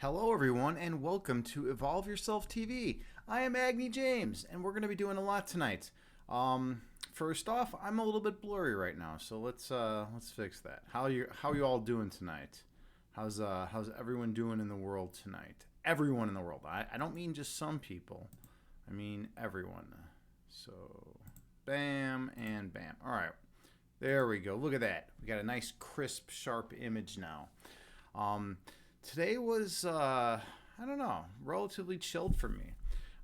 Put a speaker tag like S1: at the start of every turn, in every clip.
S1: Hello, everyone, and welcome to Evolve Yourself TV. I am Agni James, and we're going to be doing a lot tonight. First off, I'm a little bit blurry right now, so let's fix that. How you all doing tonight? How's everyone doing in the world tonight? Everyone in the world. I don't mean just some people. I mean everyone. So, bam and bam. All right, there we go. Look at that. We got a nice, crisp, sharp image now. Today was, I don't know, relatively chilled for me.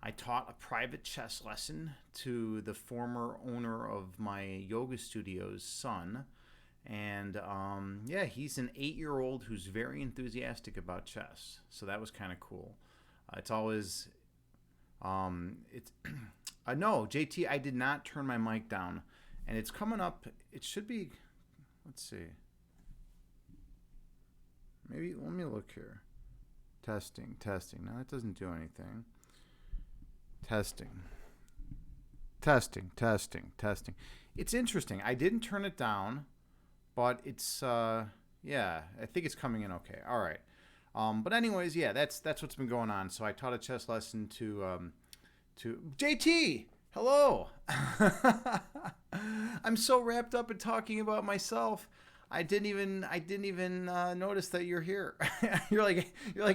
S1: I taught a private chess lesson to the former owner of my yoga studio's son. And yeah, he's an 8-year-old who's very enthusiastic about chess. So that was kind of cool. It's always, it's, no, JT, I did not turn my mic down. And it's coming up, it should be, let's see. Maybe, let me look here. Testing. No, that doesn't do anything. Testing. It's interesting. I didn't turn it down, but it's, yeah, I think it's coming in okay. All right. But anyways, yeah, that's what's been going on. So I taught a chess lesson to JT. Hello. I'm so wrapped up in talking about myself. I didn't even notice that you're here. you're like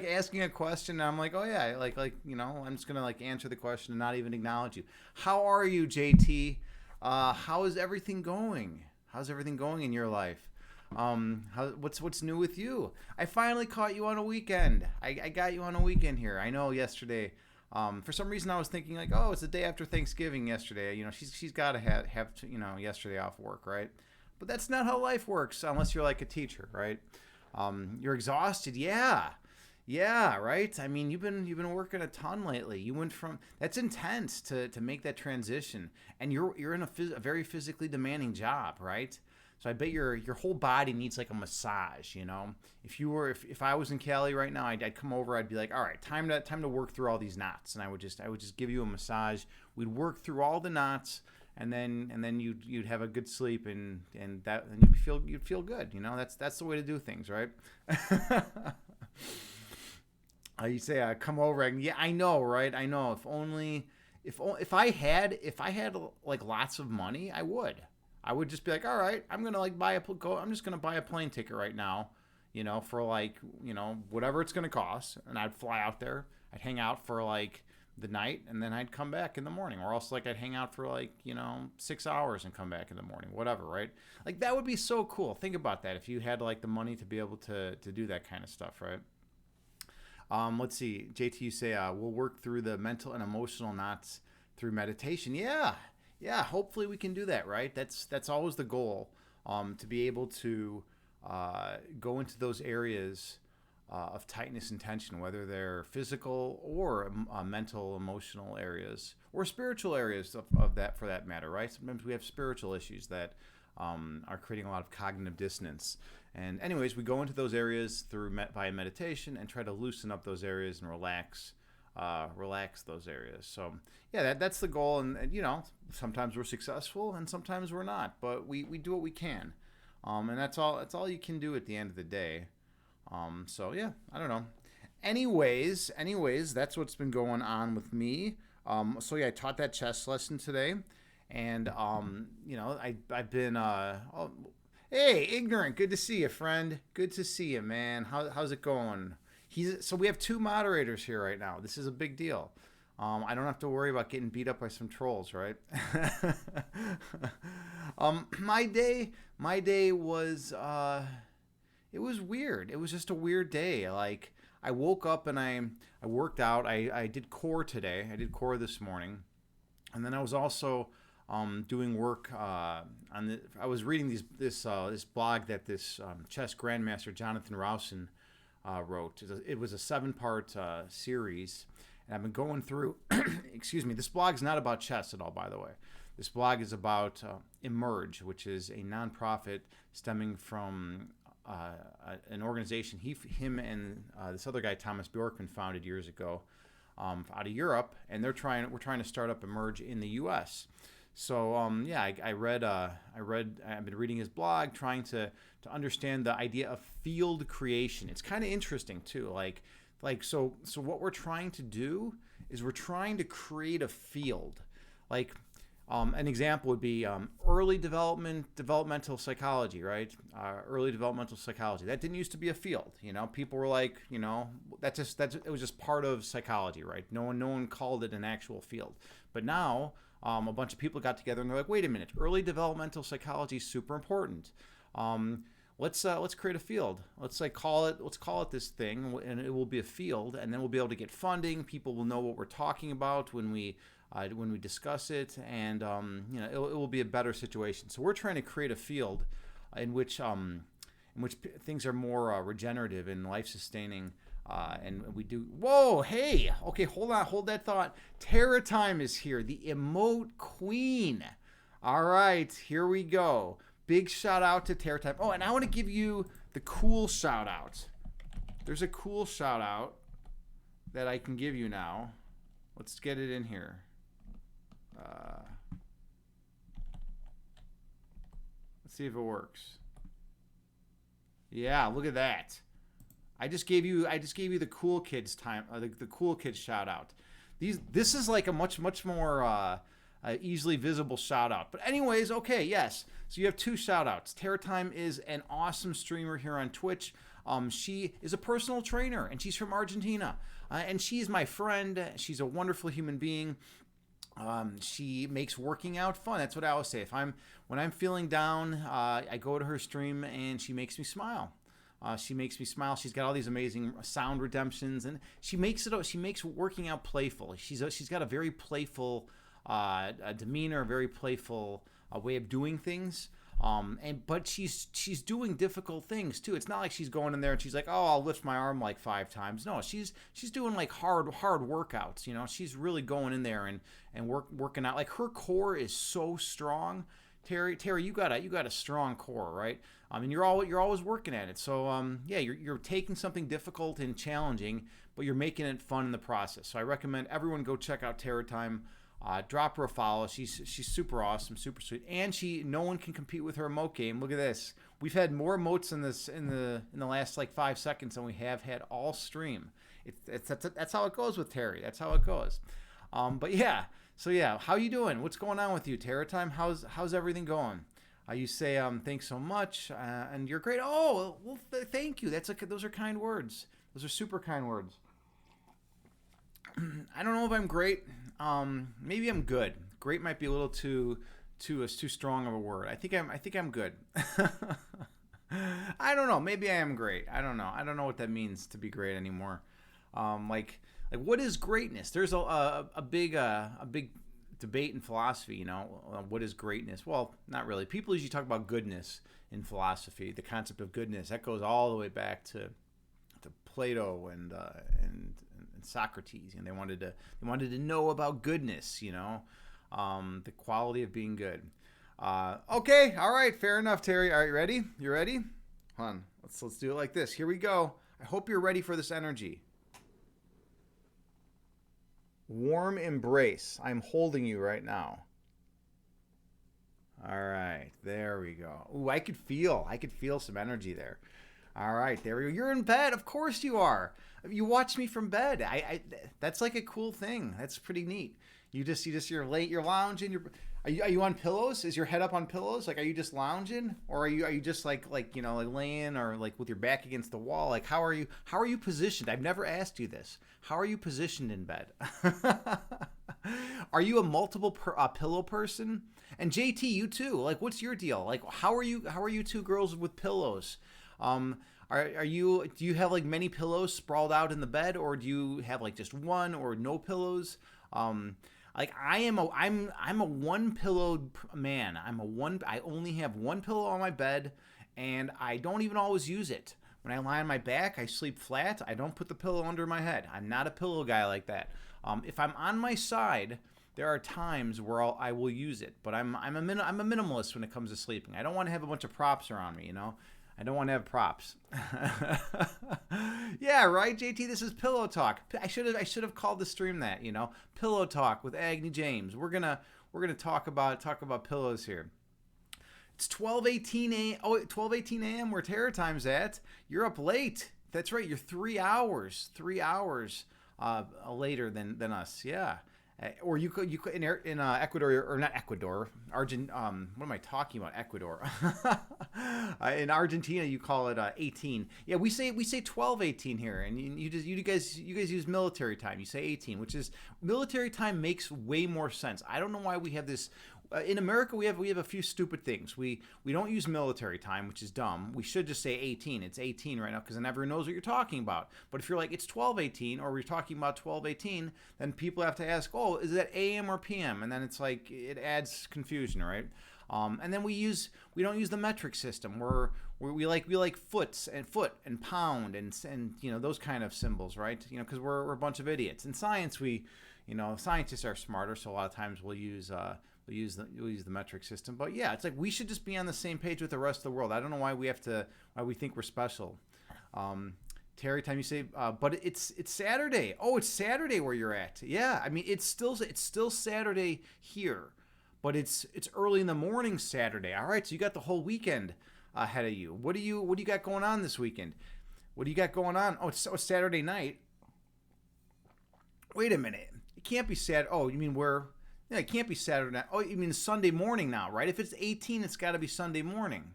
S1: asking a question, and I'm like, oh yeah, I'm just gonna answer the question and not even acknowledge you. How are you, JT? How is everything going? How's everything going in your life? What's new with you? I finally caught you on a weekend. I got you on a weekend here. I know yesterday. For some reason, I was thinking oh, it's the day after Thanksgiving yesterday. She's got to have yesterday off work, right? But that's not how life works unless you're like a teacher, right? You're exhausted, yeah, right. I mean, you've been working a ton lately. You went from that's intense to make that transition, and you're in a very physically demanding job, right? So I bet your whole body needs like a massage, If I was in Cali right now, I'd come over. I'd be like, all right, time to work through all these knots, and I would just give you a massage. We'd work through all the knots. And then you'd have a good sleep and you'd feel good. That's the way to do things, right? You say come over. Yeah, I know, right? I know. If I had like lots of money, I would just be like, all right, I'm gonna I'm just gonna buy a plane ticket right now, for whatever it's gonna cost, and I'd fly out there. I'd hang out for the night, and then I'd come back in the morning, or else I'd hang out for 6 hours and come back in the morning, whatever, right? That would be so cool. Think about that if you had the money to be able to do that kind of stuff, right? Let's see, JT, you say we'll work through the mental and emotional knots through meditation. Yeah, hopefully we can do that, right? That's always the goal, to be able to go into those areas of tightness and tension, whether they're physical or mental, emotional areas, or spiritual areas of that, for that matter, right? Sometimes we have spiritual issues that are creating a lot of cognitive dissonance. And anyways, we go into those areas via meditation and try to loosen up those areas and relax those areas. So yeah, that's the goal. And sometimes we're successful and sometimes we're not, but we do what we can. And that's all you can do at the end of the day. So yeah, I don't know. Anyways, that's what's been going on with me. So yeah, I taught that chess lesson today, and I've been hey, ignorant, good to see you, friend. Good to see you, man. How's it going? So we have 2 moderators here right now. This is a big deal. I don't have to worry about getting beat up by some trolls, right? My day was it was weird. It was just a weird day. I woke up and I worked out. I did core today. I did core this morning, and then I was also doing work on I was reading this blog that this chess grandmaster Jonathan Rowson wrote. It was a 7-part series, and I've been going through. Excuse me. This blog is not about chess at all, by the way. This blog is about Emerge, which is a nonprofit stemming from an organization him and this other guy Thomas Bjorkman founded years ago out of Europe, and we're trying to start up Emerge in the U.S. So yeah, I've been reading his blog, trying to understand the idea of field creation. It's kind of interesting too. So what we're trying to do is we're trying to create a field. Like an example would be early developmental psychology, right? Early developmental psychology. That didn't used to be a field. People were like, it was just part of psychology, right? No one called it an actual field. But now a bunch of people got together and they're like, wait a minute, early developmental psychology is super important. Let's create a field. Let's call it this thing, and it will be a field, and then we'll be able to get funding. People will know what we're talking about when we discuss it, and it will be a better situation. So we're trying to create a field in which things are more regenerative and life sustaining. And we do. Whoa, hey, okay, hold that thought. Terra Time is here, the emote queen. All right, here we go. Big shout out to Terra Time. Oh, and I want to give you the cool shout out. There's a cool shout out that I can give you now. Let's get it in here. Let's see if it works. Yeah, look at that. I just gave you the cool kids time, the cool kids shout out. This is like a much more easily visible shout out. But anyways, okay, yes. So you have two shout outs. Terra Time is an awesome streamer here on Twitch. She is a personal trainer, and she's from Argentina. And she's my friend. She's a wonderful human being. She makes working out fun. That's what I always say. When I'm feeling down, I go to her stream, and she makes me smile. She makes me smile. She's got all these amazing sound redemptions, and she makes working out playful. She's got a very playful demeanor, a very playful way of doing things. But she's doing difficult things too. It's not like she's going in there and she's like, oh, I'll lift my arm like 5 times. No, she's doing like hard workouts. She's really going in there and working out. Like her core is so strong. Terry, you got a strong core, right? And you're always working at it. So yeah, you're taking something difficult and challenging, but you're making it fun in the process. So I recommend everyone go check out Terra Time. Drop her a follow. She's super awesome, super sweet, and no one can compete with her emote game. Look at this. We've had more emotes in the last like 5 seconds than we have had all stream. That's how it goes with Terry. That's how it goes. But yeah. So yeah, how you doing? What's going on with you, Terra Time? How's everything going? You say thanks so much, and you're great. Oh, well, thank you. Those are kind words. Those are super kind words. I don't know if I'm great. Maybe I'm good. Great might be a little too strong of a word. I think I'm good. I don't know. Maybe I am great. I don't know. I don't know what that means to be great anymore. Like what is greatness? There's a big debate in philosophy. What is greatness? Well, not really. People usually talk about goodness in philosophy. The concept of goodness that goes all the way back to Plato and Socrates, and they wanted to know about goodness, the quality of being good. Okay, all right, fair enough, Terry. All right, ready? You ready? Hold on, let's do it like this. Here we go. I hope you're ready for this energy. Warm embrace. I'm holding you right now. All right, there we go. Ooh, I could feel some energy there. All right, there we go. You're in bed. Of course you are. You watch me from bed. I that's like a cool thing. That's pretty neat. You're late. You're lounging. Are you on pillows? Is your head up on pillows? Like, are you just lounging, or are you just like laying, or like with your back against the wall? Like, how are you positioned? I've never asked you this. How are you positioned in bed? Are you a multiple pillow person? And JT, you too. Like, what's your deal? Like, how are you two girls with pillows? Do you have like many pillows sprawled out in the bed, or do you have like just one or no pillows? Like I'm a one pillowed man. I only have one pillow on my bed, and I don't even always use it. When I lie on my back, I sleep flat. I don't put the pillow under my head. I'm not a pillow guy like that. If I'm on my side, there are times where I will use it, but I'm a minimalist when it comes to sleeping. I don't want to have a bunch of props around me, I don't want to have props. Yeah, right, JT. This is Pillow Talk. I should have called the stream that. Pillow Talk with Agni James. We're gonna talk about pillows here. It's 12:18 a.m. where Terra Time's at. You're up late. That's right. You're 3 hours later than us. Yeah. Or you could in Ecuador, or not Ecuador, what am I talking about? Ecuador. In Argentina, you call it 18. Yeah, we say 12:18 here, and you guys use military time. You say 18, which is military time makes way more sense. I don't know why we have this. In America, we have a few stupid things. We don't use military time, which is dumb. We should just say 18. It's 18 right now because then everyone knows what you're talking about. But if you're like it's 12:18 or we're talking about 12:18, then people have to ask, oh, is that AM or PM? And then it's like it adds confusion, right? And then we don't use the metric system. We like foot and pound and those kind of symbols, right? Because we're a bunch of idiots. In science, scientists are smarter, so a lot of times we'll use the metric system. But yeah, it's like we should just be on the same page with the rest of the world. I don't know why we think we're special. Terry time, you say, but it's Saturday. Oh, it's Saturday where you're at. Yeah, I mean it's still Saturday here, but it's early in the morning Saturday. All right, so you got the whole weekend ahead of you. What do you got going on this weekend? What do you got going on? Oh, it's Saturday night. Wait a minute. It can't be Saturday. Oh, you mean we're... Yeah, it can't be Saturday night. Oh, you mean Sunday morning now, right? If it's 18, it's got to be Sunday morning,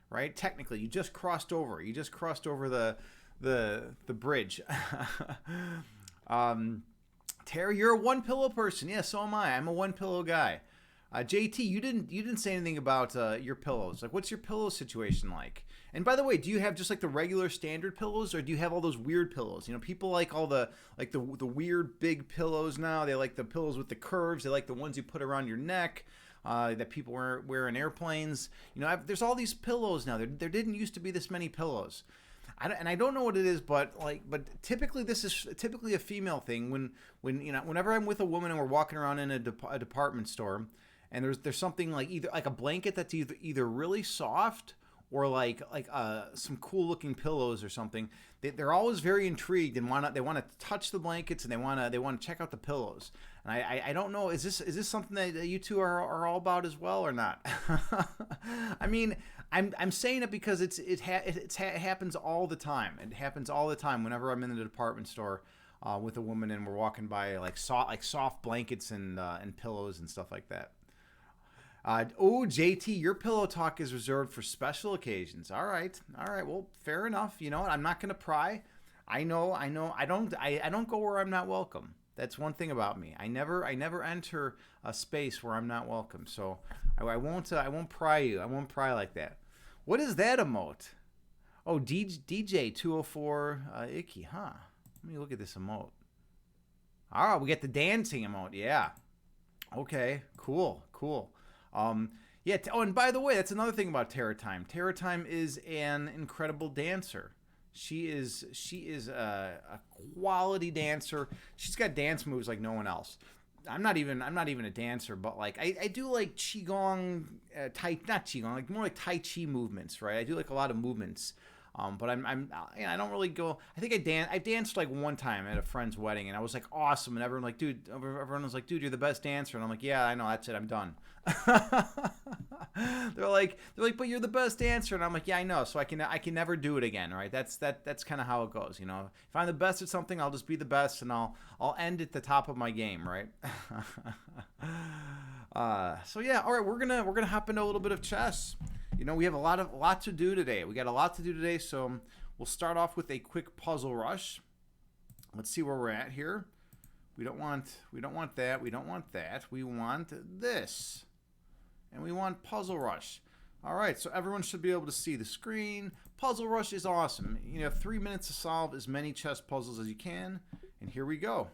S1: right? Technically, you just crossed over. You just crossed over the bridge. Terry, you're a one pillow person. Yeah, so am I. I'm a one pillow guy. JT, you didn't say anything about your pillows. Like, what's your pillow situation like? And by the way, do you have just like the regular standard pillows, or do you have all those weird pillows? People like all the weird big pillows now. They like the pillows with the curves. They like the ones you put around your neck that people wear in airplanes. There's all these pillows now. There didn't used to be this many pillows. I don't know what it is, but typically this is typically a female thing. Whenever I'm with a woman and we're walking around in a department store, and there's something like either like a blanket that's either really soft or like some cool looking pillows or something. They're always very intrigued and they want to touch the blankets and they want to check out the pillows. And I don't know, is this something that you two are all about as well or not? I mean, I'm saying it because it happens all the time. It happens all the time whenever I'm in the department store with a woman and we're walking by like soft blankets and pillows and stuff like that. JT, your pillow talk is reserved for special occasions. All right. Well, fair enough. You know what? I'm not going to pry. I know. I don't go where I'm not welcome. That's one thing about me. I never enter a space where I'm not welcome. So I won't pry you. I won't pry like that. What is that emote? Oh, DJ 204 Icky, huh? Let me look at this emote. All right, we get the dancing emote. Yeah. Okay. Cool. Yeah. And by the way, that's another thing about Terra Time. Terra Time is an incredible dancer. She is a quality dancer. She's got dance moves like no one else. I'm not even a dancer, but like I do like qigong, not qigong, like more like tai chi movements, right? I do like a lot of movements. But I don't really go. I think I danced like one time at a friend's wedding, and I was like awesome, and everyone was like, dude, you're the best dancer, and I'm like, yeah, I know, that's it, I'm done. they're like, but you're the best dancer, and I'm like, yeah, I know, so I can never do it again, right? That's kind of how it goes, you know. If I'm the best at something, I'll just be the best, and I'll end at the top of my game, right? So yeah, all right, we're gonna hop into a little bit of chess. You know, we have a lot to do today. We got a lot to do today, so we'll start off with a quick puzzle rush. Let's see where we're at here. We don't want that. We don't want that. We want this. And we want puzzle rush. All right, so everyone should be able to see the screen. Puzzle rush is awesome. You have 3 minutes to solve as many chess puzzles as you can. And here we go.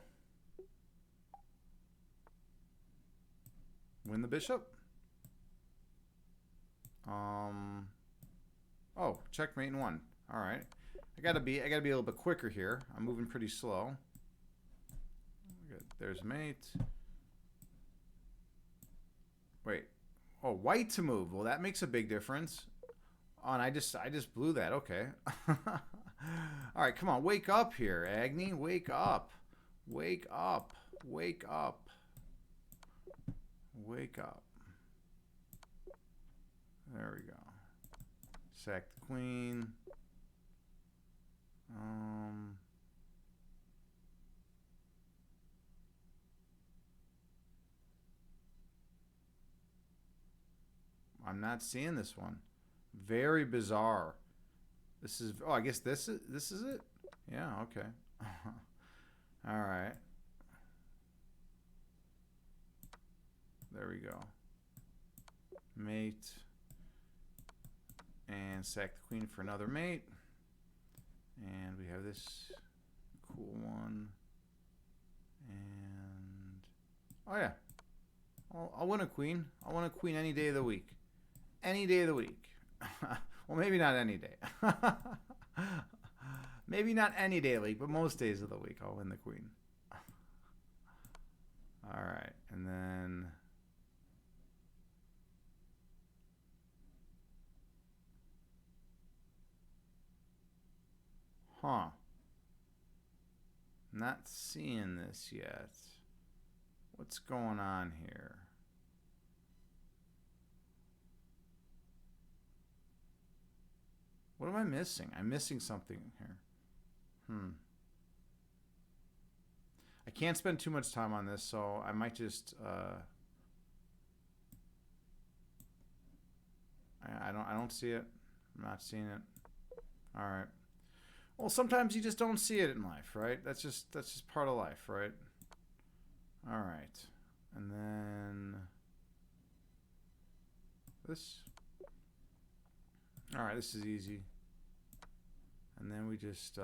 S1: Win the bishop. Oh, checkmate in 1. All right. I gotta be a little bit quicker here. I'm moving pretty slow. Good. There's mate. Wait. Oh, white to move. Well, that makes a big difference. Oh, and I just blew that. Okay. All right, come on. Wake up here, Agni. Wake up. Wake up. Wake up. Wake up. There we go. Sack the queen. Um, I'm not seeing this one. Very bizarre. This is. Oh, I guess this is it. Yeah. Okay. All right. There we go. Mate. And sack the queen for another mate. And we have this cool one. And oh yeah. I'll win a queen. I'll win a queen any day of the week. Any day of the week. Well, maybe not any day. Maybe not any day of the week, but most days of the week I'll win the queen. All right. And then huh. Not seeing this yet. What's going on here? What am I missing? I'm missing something here. I can't spend too much time on this, so I might just I don't see it. I'm not seeing it. All right. Well, sometimes you just don't see it in life, right? That's just part of life, right? All right. And then this. All right, this is easy. And then we just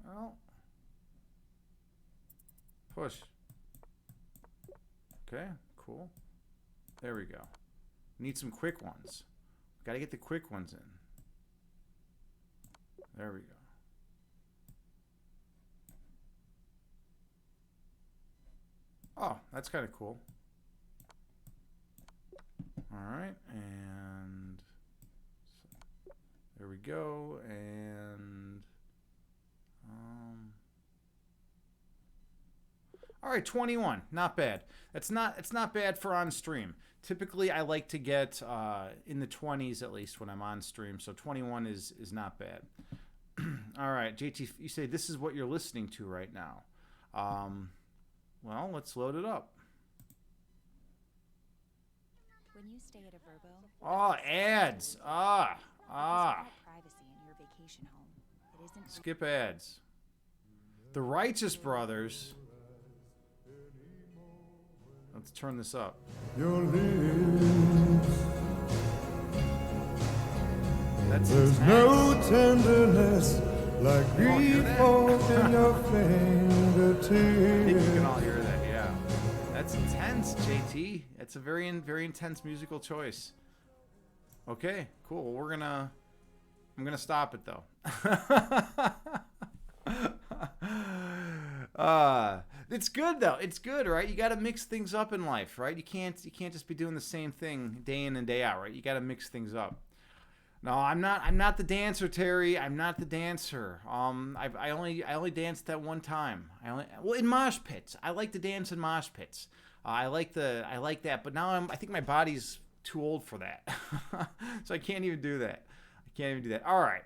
S1: well, push. Okay, cool. There we go. Need some quick ones. Got to get the quick ones in. There we go. Oh, that's kind of cool. All right, and so there we go. And all right, 21. Not bad. It's not bad for on stream. Typically, I like to get in the 20s at least when I'm on stream. So 21 is not bad. All right, JT, you say this is what you're listening to right now. Well, let's load it up.
S2: When you stay at a Verbo,
S1: Oh, ads.
S2: privacy in your vacation home. It isn't
S1: Skip ads. The Righteous Brothers. Let's turn this up.
S3: Your lips.
S1: That's
S3: There's
S1: intense.
S3: no tenderness like
S1: You all hear
S3: grief
S1: that?
S3: in your
S1: I think you can
S3: fingertips.
S1: all hear that, yeah. That's intense, JT. It's a very intense musical choice. Okay, cool. Well, I'm gonna stop it though. It's good though. It's good, right? You got to mix things up in life, right? You can't just be doing the same thing day in and day out, right? You got to mix things up. No, I'm not the dancer, Terry. I'm not the dancer. I only danced that one time. In mosh pits. I like to dance in mosh pits. I like that, but now I think my body's too old for that. So I can't even do that. All right.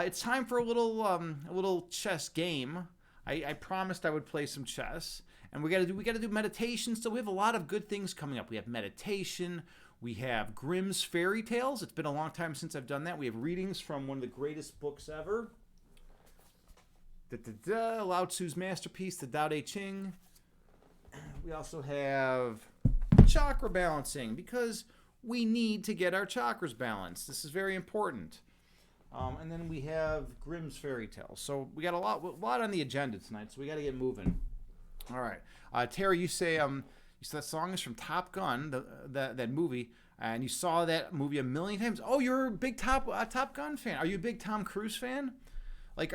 S1: It's time for a little chess game. I promised I would play some chess, and we got to do meditation. So we have a lot of good things coming up. We have meditation. We have Grimm's fairy tales. It's been a long time since I've done that. We have readings from one of the greatest books ever. Lao Tzu's masterpiece, the Tao Te Ching. We also have chakra balancing, because we need to get our chakras balanced. This is very important. And then we have Grimm's fairy tales. So we got a lot on the agenda tonight, so we got to get moving. All right. Terry, you say that song is from Top Gun, that movie, and you saw that movie a million times. Oh, you're a big Top Gun fan. Are you a big Tom Cruise fan? Like,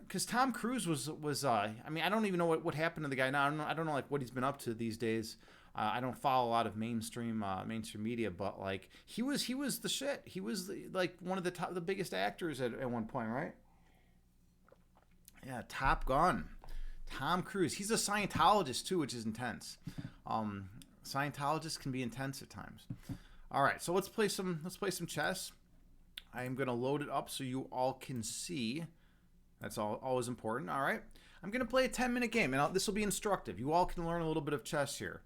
S1: because Tom Cruise was I mean, I don't even know what happened to the guy now. I don't know like what he's been up to these days. I don't follow a lot of mainstream media, but like he was the shit. He was like one of the biggest actors at one point, right? Yeah, Top Gun. Tom Cruise. He's a Scientologist too, which is intense. Scientologists can be intense at times. All right, so let's play some chess. I am going to load it up so you all can see. That's always important. All right. I'm going to play a 10-minute game, and this will be instructive. You all can learn a little bit of chess here.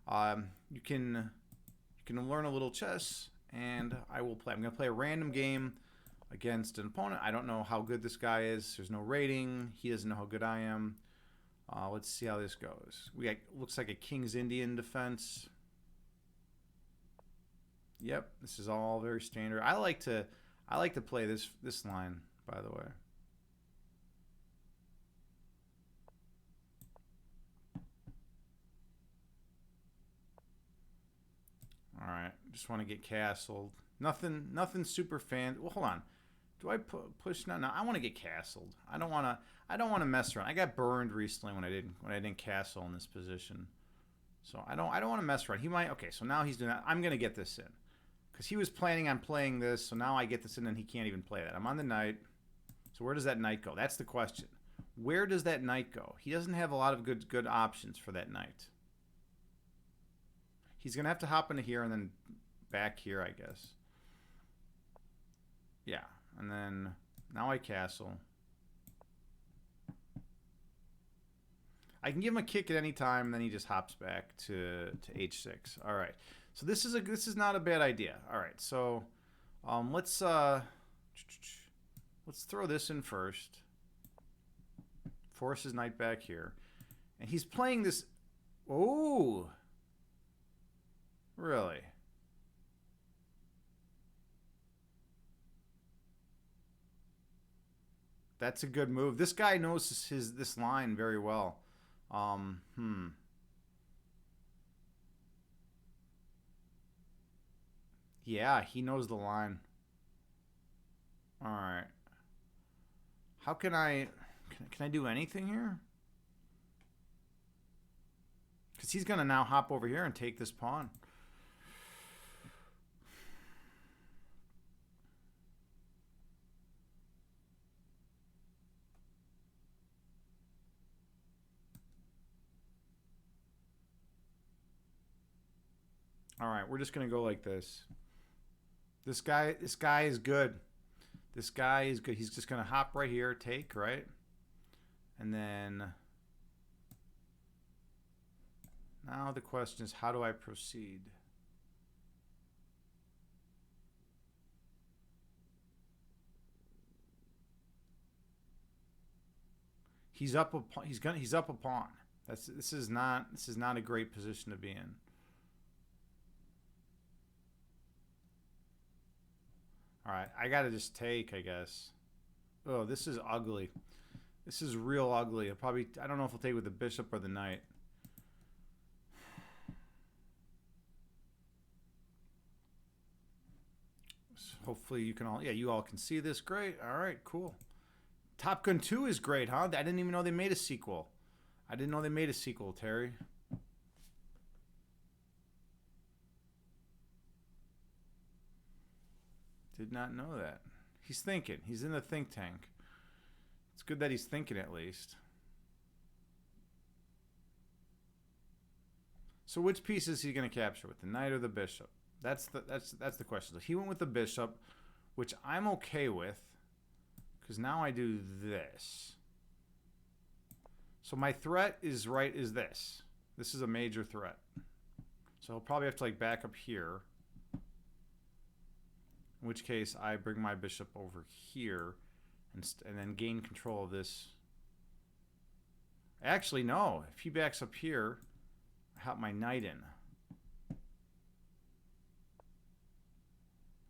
S1: You can learn a little chess, and I will play. I'm going to play a random game against an opponent. I don't know how good this guy is. There's no rating. He doesn't know how good I am. Let's see how this goes. We got, looks like a King's Indian defense. Yep, this is all very standard. I like to play this line, by the way. All right, just want to get castled. Nothing super fan. Well, hold on. Do I push now? No, I want to get castled. I don't want to mess around. I got burned recently when I didn't castle in this position. So I don't want to mess around. He might. Okay, so now he's doing that. I'm gonna get this in because he was planning on playing this. So now I get this in, and he can't even play that. I'm on the knight. So where does that knight go? That's the question. Where does that knight go? He doesn't have a lot of good options for that knight. He's going to have to hop into here and then back here, I guess. Yeah. And then now I castle. I can give him a kick at any time, and then he just hops back to h6. All right. So this is not a bad idea. All right. So let's throw this in first. Force his knight back here. And he's playing this. Oh. Really? That's a good move. This guy knows this line very well. Yeah, he knows the line. All right. How can I do anything here? Because he's going to now hop over here and take this pawn. All right, we're just going to go like this. This guy is good. This guy is good. He's just going to hop right here, take, right? And then now the question is, how do I proceed? He's up a pawn. This is not a great position to be in. All right, I got to just take, I guess. Oh, this is ugly. This is real ugly. I don't know if I'll take with the bishop or the knight. So hopefully you can all, yeah, you all can see this. Great. All right, cool. Top Gun 2 is great, huh? I didn't even know they made a sequel. I didn't know they made a sequel, Terry. Did not know that. He's thinking. He's in the think tank. It's good that he's thinking at least. So which piece is he going to capture with, the knight or the bishop? That's the question. So he went with the bishop, which I'm okay with, because now I do this. So my threat is this. This is a major threat. So I'll probably have to like back up here. In which case I bring my bishop over here and then gain control of this. Actually, no. If he backs up here, I hop my knight in.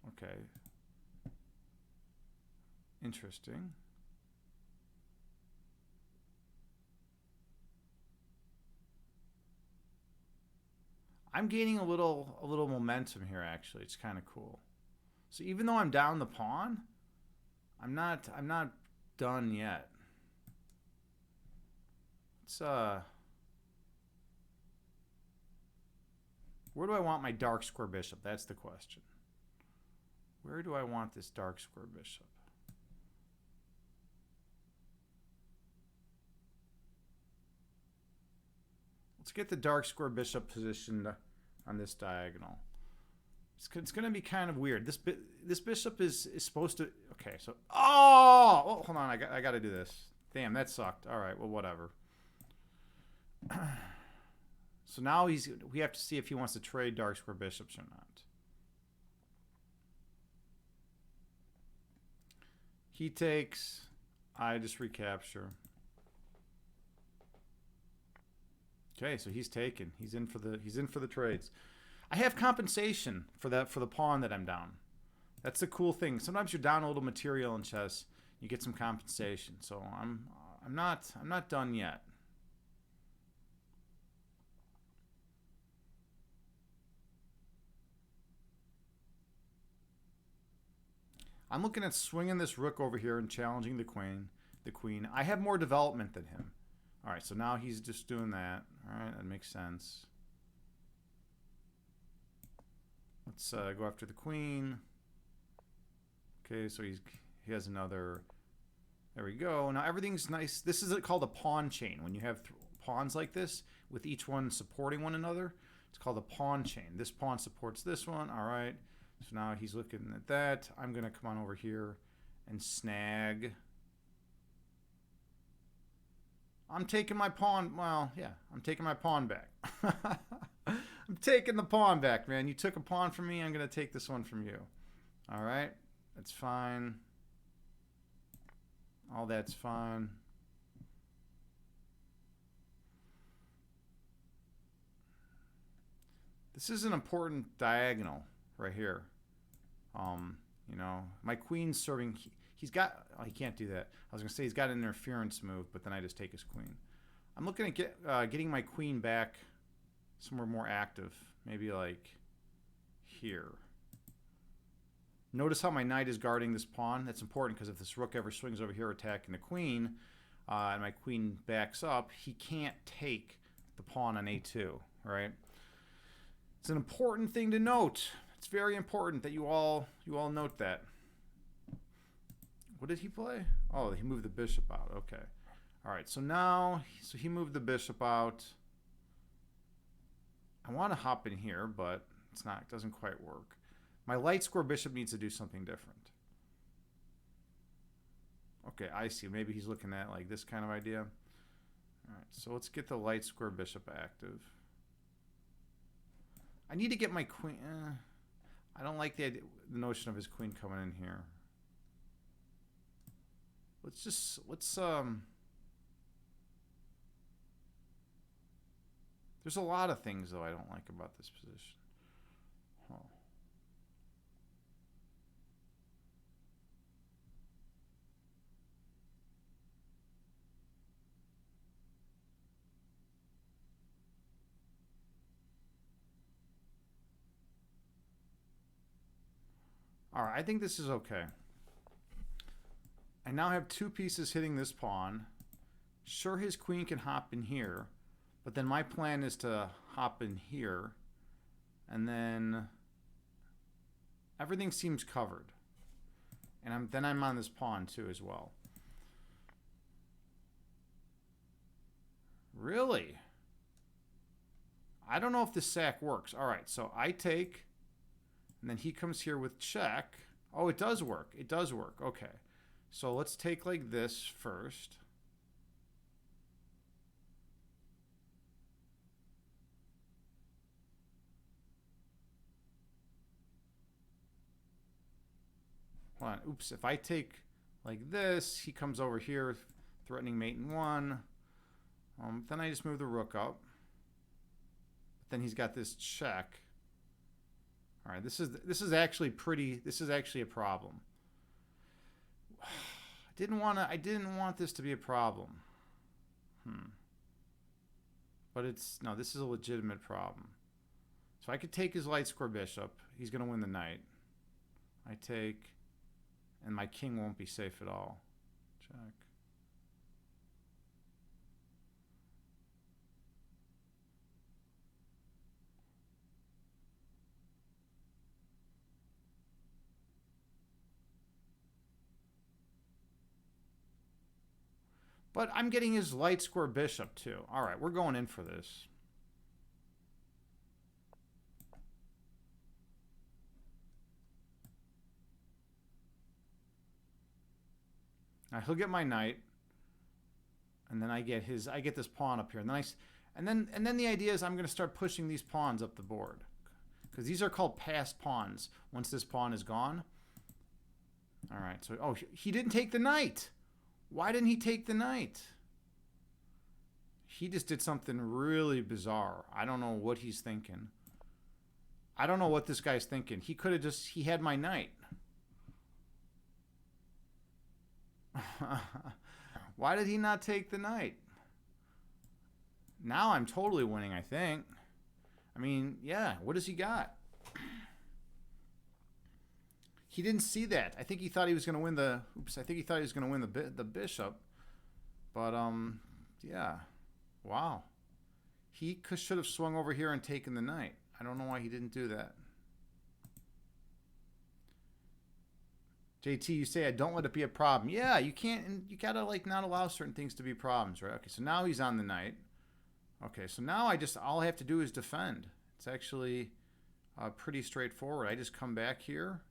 S1: Okay. Interesting. I'm gaining a little momentum here, actually. It's kind of cool. So even though I'm down the pawn, I'm not done yet. It's where do I want my dark square bishop? That's the question. Where do I want this dark square bishop? Let's get the dark square bishop positioned on this diagonal. It's going to be kind of weird. This bishop is supposed to... Okay, so... Oh, hold on. I got to do this. Damn, that sucked. All right, well, whatever. So now we have to see if he wants to trade dark square bishops or not. He takes... I just recapture. Okay, so he's taken. He's in for the trades. I have compensation for the pawn that I'm down. That's the cool thing. Sometimes you're down a little material in chess, you get some compensation. So I'm not done yet. I'm looking at swinging this rook over here and challenging the queen. I have more development than him. All right, so now he's just doing that. All right, that makes sense. Let's go after the queen. Okay, so he has another. There we go. Now everything's nice. This is called a pawn chain. When you have pawns like this, with each one supporting one another, it's called a pawn chain. This pawn supports this one. All right. So now he's looking at that. I'm going to come on over here and snag. I'm taking my pawn. Well, yeah, I'm taking my pawn back. I'm taking the pawn back, man. You took a pawn from me. I'm going to take this one from you. All right. That's fine. All that's fine. This is an important diagonal right here. You know, my queen's serving. He's got. Oh, he can't do that. I was gonna say he's got an interference move, but then I just take his queen. I'm looking at getting my queen back somewhere more active. Maybe like here. Notice how my knight is guarding this pawn. That's important because if this rook ever swings over here attacking the queen, and my queen backs up, he can't take the pawn on a2. Right? It's an important thing to note. It's very important that you all note that. What did he play? Oh, he moved the bishop out. Okay. All right. So now, he moved the bishop out. I want to hop in here, but it's not. It doesn't quite work. My light square bishop needs to do something different. Okay, I see. Maybe he's looking at like this kind of idea. All right. So let's get the light square bishop active. I need to get my queen. I don't like the notion of his queen coming in here. There's a lot of things though I don't like about this position. Huh. All right, I think this is okay. I now have two pieces hitting this pawn. Sure, his queen can hop in here, but then my plan is to hop in here, and then everything seems covered. And then I'm on this pawn too as well. Really? I don't know if this sack works. All right, so I take, and then he comes here with check. Oh, it does work. It does work. Okay. So let's take like this first. Hold on. Oops. If I take like this, he comes over here, threatening mate in one. Then I just move the rook up. But then he's got this check. All right. This is actually pretty. This is actually a problem. I didn't want this to be a problem. But no, this is a legitimate problem. So I could take his light square bishop. He's going to win the knight. I take, and my king won't be safe at all. Check. But I'm getting his light square bishop too. All right, we're going in for this. He'll get my knight, and then I get this pawn up here, and then the idea is I'm going to start pushing these pawns up the board, because these are called passed pawns once this pawn is gone. All right, so he didn't take the knight. Why didn't he take the knight? He just did something really bizarre. I don't know what he's thinking. I don't know what this guy's thinking. He could have he had my knight. Why did he not take the knight? Now I'm totally winning, I think. I mean, yeah, what does he got? He didn't see that. I think he thought he was going to win the... Oops, I think he thought he was going to win the bishop. But, yeah. Wow. He should have swung over here and taken the knight. I don't know why he didn't do that. JT, you say, I don't let it be a problem. Yeah, you can't... You got to, like, not allow certain things to be problems, right? Okay, so now he's on the knight. Okay, so now all I have to do is defend. It's actually pretty straightforward. I just come back here.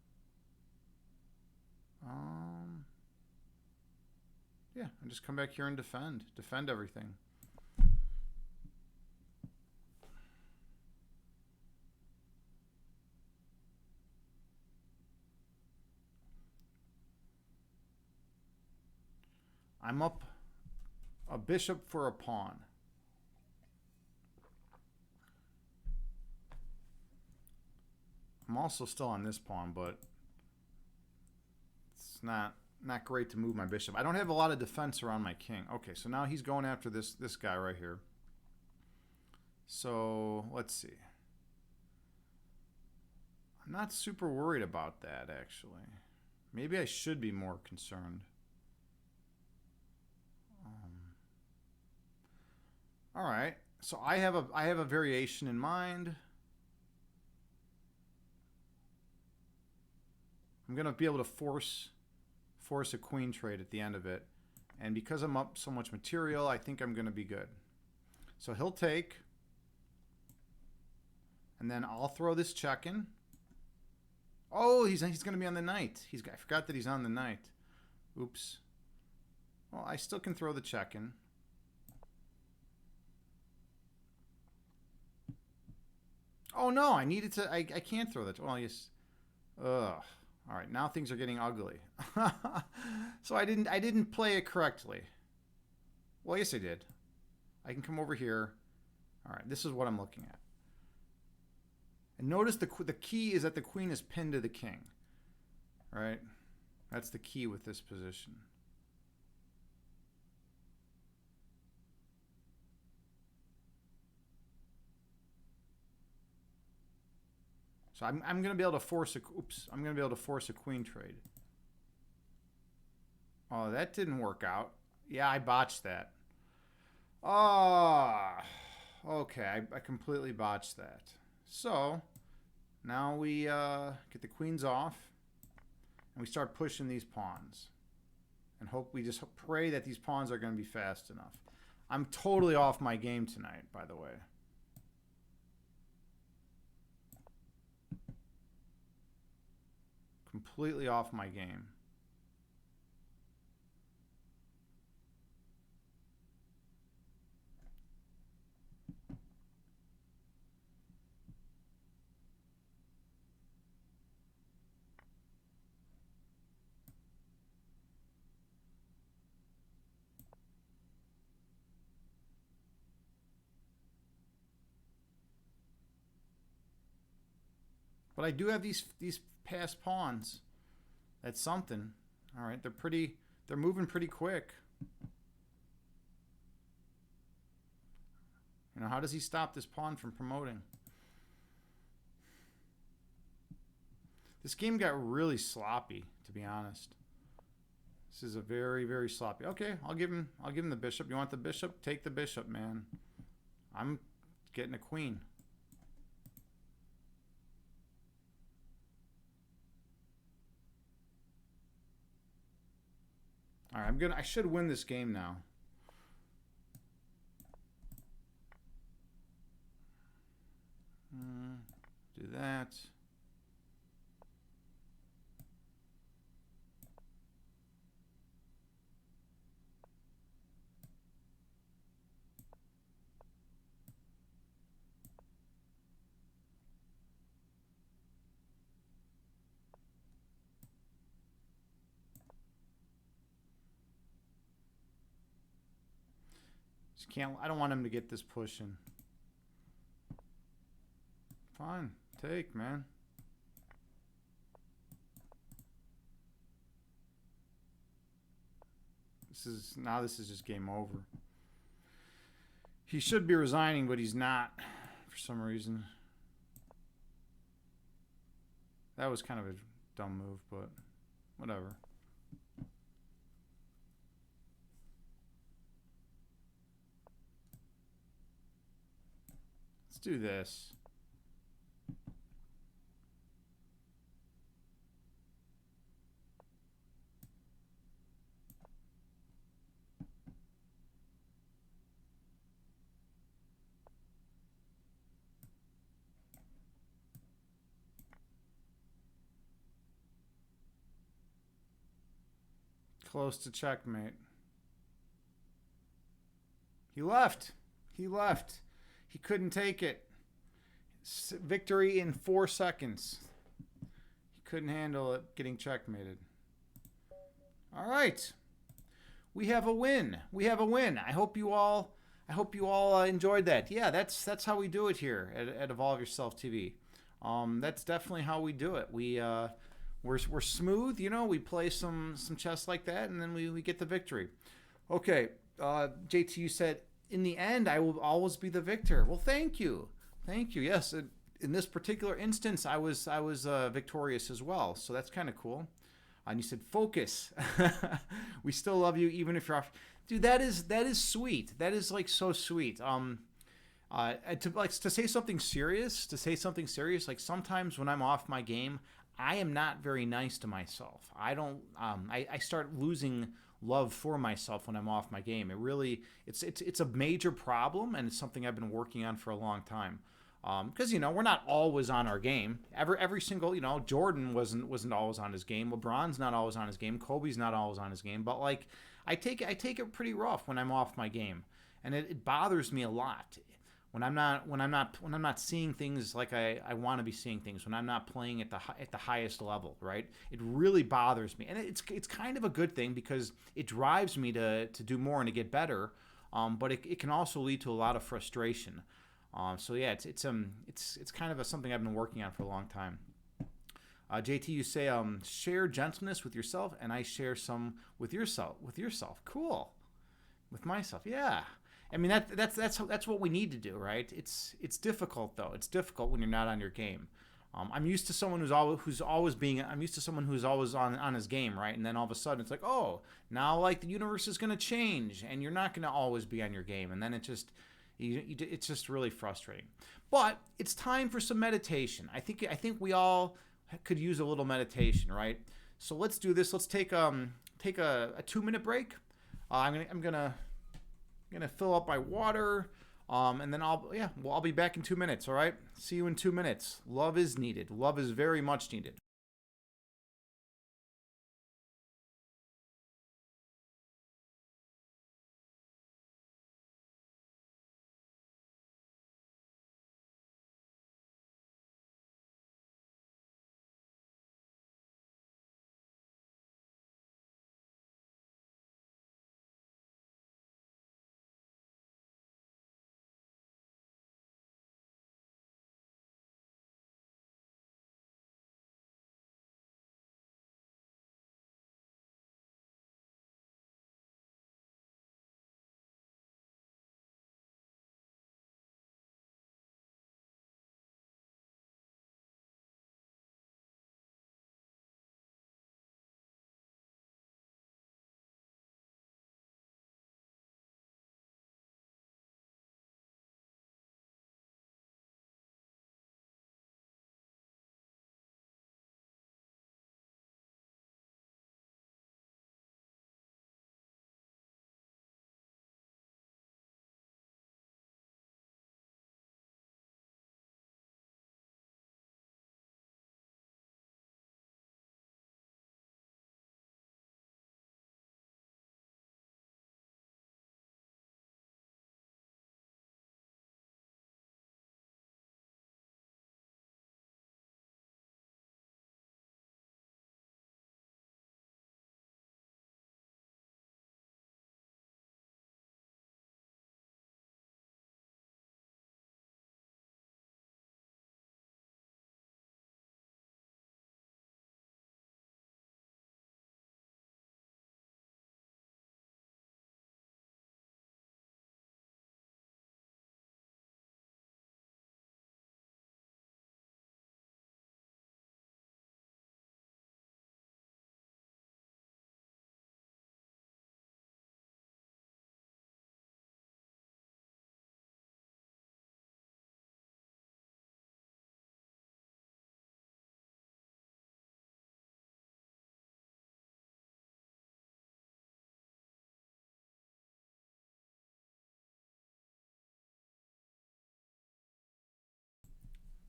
S1: Yeah, I just come back here and defend everything. I'm up a bishop for a pawn. I'm also still on this pawn, but it's not great to move my bishop. I don't have a lot of defense around my king. Okay, so now he's going after this guy right here. So let's see. I'm not super worried about that, actually. Maybe I should be more concerned. All right, so I have a variation in mind. I'm gonna be able to force a queen trade at the end of it, and because I'm up so much material, I think I'm gonna be good. So he'll take, and then I'll throw this check in. Oh, he's gonna be on the knight. I forgot that he's on the knight. Oops. Well, I still can throw the check in. Oh no, I needed to. I can't throw that. Well, yes. Ugh. All right, now things are getting ugly. So I didn't play it correctly. Well, yes, I did. I can come over here. All right, this is what I'm looking at. And notice the key is that the queen is pinned to the king. Right? That's the key with this position. So I'm going to be able to force I'm going to be able to force a queen trade. Oh, that didn't work out. Yeah, I botched that. Oh, okay. I completely botched that. So now we get the queens off and we start pushing these pawns and we just pray that these pawns are going to be fast enough. I'm totally off my game tonight, by the way. Completely off my game. But I do have these passed pawns. That's something. All right, they're moving pretty quick. You know, how does he stop this pawn from promoting? This game got really sloppy, to be honest. This is a very, very sloppy. Okay, I'll give him the bishop. You want the bishop? Take the bishop, man. I'm getting a queen. All right, I should win this game now. Do that. Just can't. I don't want him to get this pushing. Fine, take, man. This is just game over. He should be resigning, but he's not for some reason. That was kind of a dumb move, but whatever. Let's do this. Close to checkmate. He left. He left. He couldn't take it. Victory in 4 seconds. He couldn't handle it getting checkmated. All right. We have a win. We have a win. I hope you all enjoyed that. Yeah, that's how we do it here at Evolve Yourself TV. That's definitely how we do it. We're smooth, you know. We play some chess like that, and then we get the victory. Okay, JT, you said in the end I will always be the victor. Well, thank you. Yes, in this particular instance, I was victorious as well. So that's kind of cool. And you said focus. We still love you even if you're off. Dude, that is sweet. That is like so sweet. To say something serious. Like sometimes when I'm off my game, I am not very nice to myself. I don't. I start losing love for myself when I'm off my game. It's a major problem, and it's something I've been working on for a long time. Because we're not always on our game. Every single Jordan wasn't always on his game. LeBron's not always on his game. Kobe's not always on his game. But like I take it pretty rough when I'm off my game, and it bothers me a lot. When I'm not seeing things like I want to be seeing things, when I'm not playing at the highest level, right? It really bothers me, and it's kind of a good thing because it drives me to do more and to get better. But it can also lead to a lot of frustration. So yeah, it's kind of something I've been working on for a long time. JT, you say share gentleness with yourself, and I share some with yourself. Cool. With myself, yeah. I mean that's what we need to do, right? It's difficult though. It's difficult when you're not on your game. I'm used to someone who's always on his game, right? And then all of a sudden it's like, oh, now like the universe is gonna change, and you're not gonna always be on your game, and then it's just really frustrating. But it's time for some meditation. I think we all could use a little meditation, right? So let's do this. Let's take a 2-minute break. I'm gonna fill up my water, and then I'll be back in 2 minutes. All right. See you in 2 minutes. Love is needed. Love is very much needed.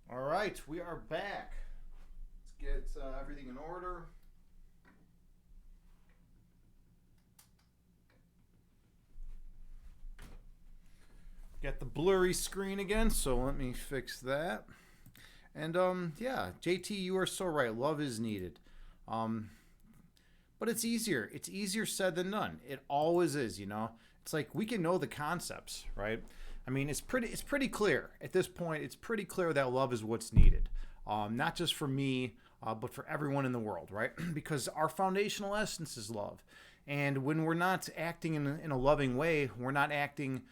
S1: All right, we are back. Let's get everything in order. Got the blurry screen again, so let me fix that. And yeah, JT, you are so right. Love is needed. But it's easier. It's easier said than done. It always is, you know. It's like we can know the concepts, right? I mean, it's pretty clear at this point. It's pretty clear that love is what's needed, not just for me, but for everyone in the world, right? Because our foundational essence is love, and when we're not acting in a loving way, we're not acting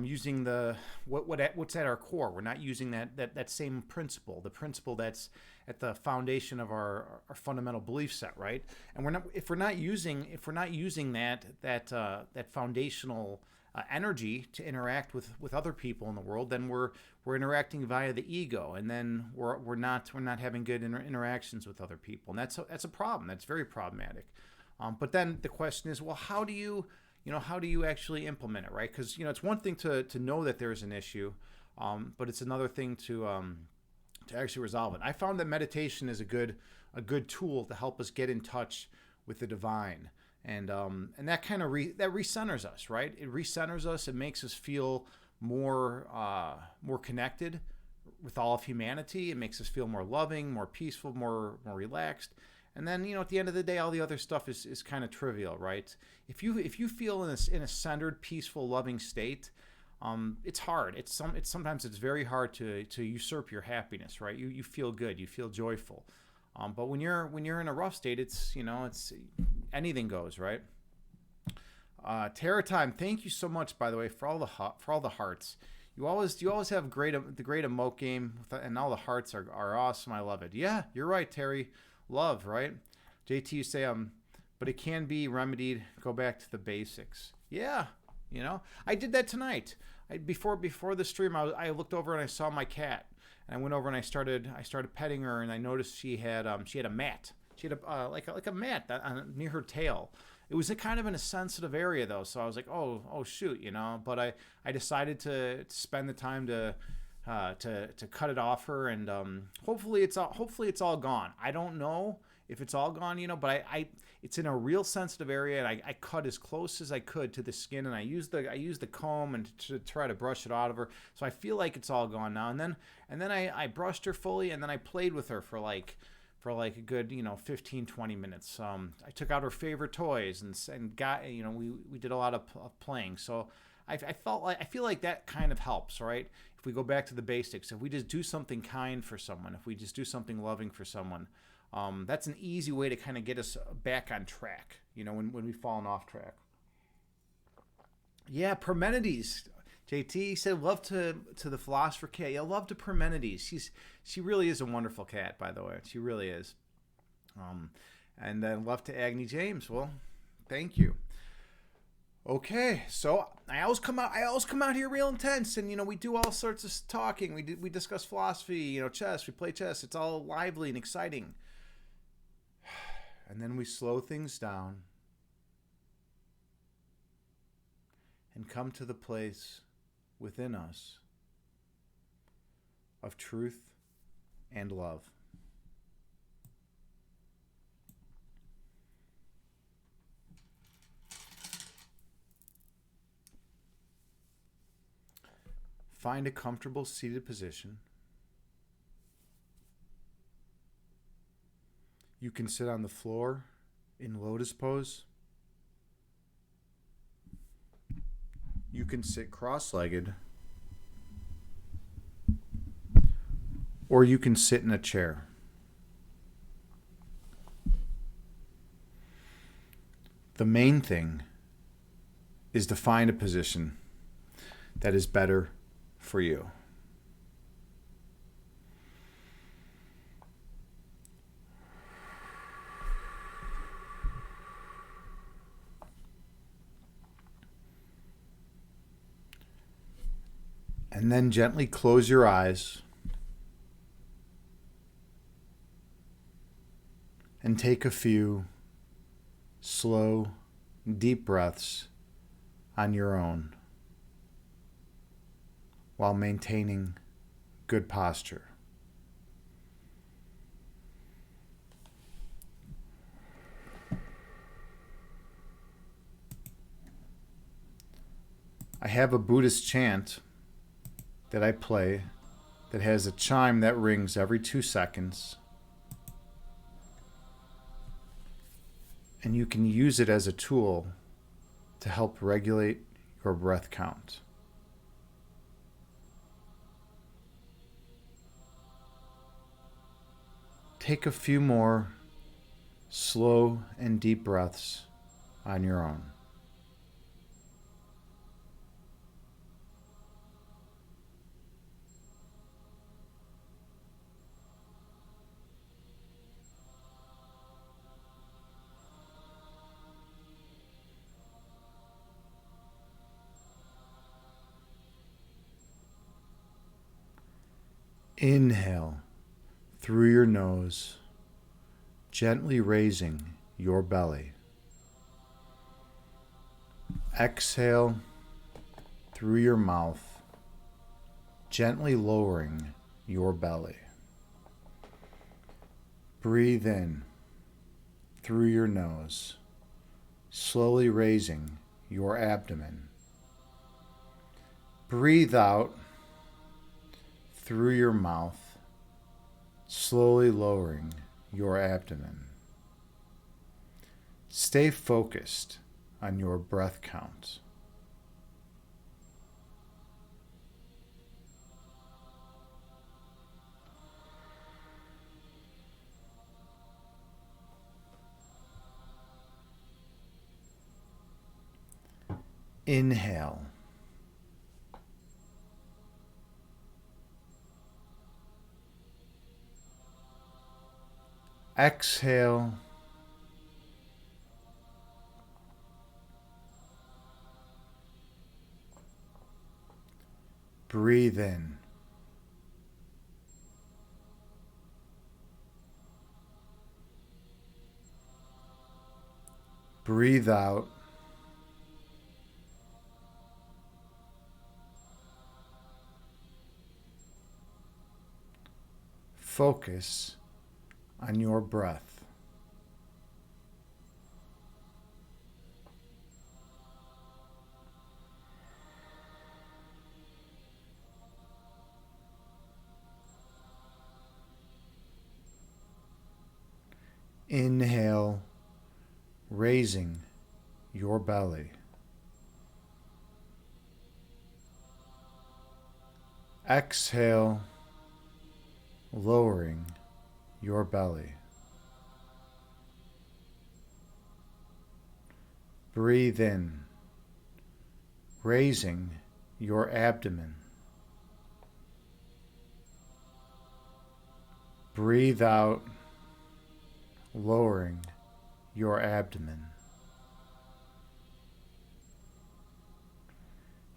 S1: using what's at our core. We're not using that same principle, the principle that's at the foundation of our fundamental belief set, right? And if we're not using that foundational energy to interact with other people in the world, then we're interacting via the ego, and then we're not having good interactions with other people, and that's a problem. That's very problematic. But then the question is, well, how do you actually implement it, right? Because it's one thing to know that there's an issue, but it's another thing to actually resolve it. I found that meditation is a good tool to help us get in touch with the divine, and that kind of that recenters us, right? It recenters us. It makes us feel more connected with all of humanity. It makes us feel more loving, more peaceful, more relaxed. And then, at the end of the day, all the other stuff is kind of trivial, right? If you feel in a centered, peaceful, loving state, it's hard. Sometimes it's very hard to usurp your happiness, right? You feel good, you feel joyful. But when you're in a rough state, it's anything goes, right? Terra Time, thank you so much, by the way, for all the hearts. You always have the great emote game, and all the hearts are awesome. I love it. Yeah, you're right, Terry. Love, right? JT, you say but it can be remedied. Go back to the basics. Yeah, I did that tonight. Before the stream, I looked over and I saw my cat, and I went over and I started petting her, and I noticed she had a mat. She had like a mat near her tail. It was kind of in a sensitive area though, so I was like, oh shoot, But I decided to spend the time to cut it off her, and hopefully it's all gone. I don't know if it's all gone, but it's in a real sensitive area, and I cut as close as I could to the skin, and I used the comb and to try to brush it out of her. So I feel like it's all gone now. And then I brushed her fully, and then I played with her for like a good 15-20 minutes. I took out her favorite toys and got we did a lot of playing. So I feel like that kind of helps, right? If we go back to the basics, if we just do something kind for someone, if we just do something loving for someone, that's an easy way to kind of get us back on track, when we've fallen off track. Yeah, Parmenides. JT said, love to the philosopher cat. Yeah, love to Parmenides. She really is a wonderful cat, by the way. She really is. And then love to Agni James. Well, thank you. Okay, so I always come out here real intense, and we do all sorts of talking. We discuss philosophy, chess. We play chess. It's all lively and exciting. And then we slow things down and come to the place within us of truth and love. Find a comfortable seated position. You can sit on the floor in lotus pose. You can sit cross-legged. Or you can sit in a chair. The main thing is to find a position that is better for you. And then gently close your eyes and take a few slow, deep breaths on your own while maintaining good posture. I have a Buddhist chant that I play that has a chime that rings every 2 seconds. And you can use it as a tool to help regulate your breath count. Take a few more slow and deep breaths on your own. Inhale through your nose, gently raising your belly. Exhale through your mouth, gently lowering your belly. Breathe in through your nose, slowly raising your abdomen. Breathe out through your mouth, slowly lowering your abdomen. Stay focused on your breath count. Inhale. Exhale. Breathe in. Breathe out. Focus on your breath. Inhale, raising your belly. Exhale, lowering your belly. Breathe in, raising your abdomen. Breathe out, lowering your abdomen.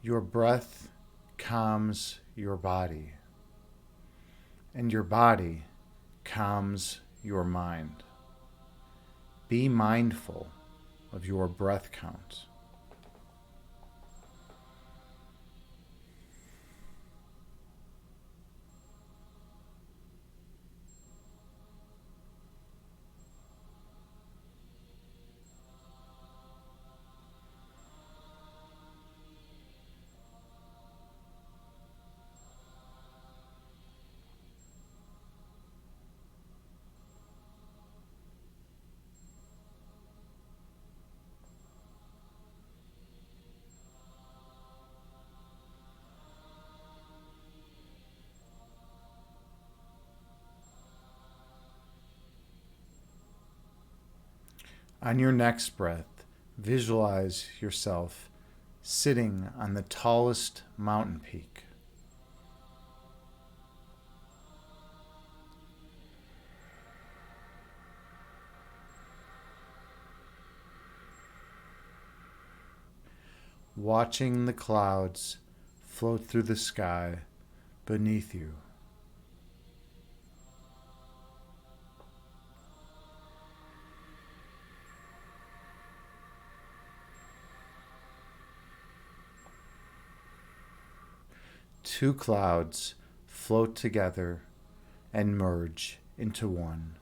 S1: Your breath calms your body, and your body calms your mind. Be mindful of your breath count. On your next breath, visualize yourself sitting on the tallest mountain peak. Watching the clouds float through the sky beneath you. Two clouds float together and merge into one.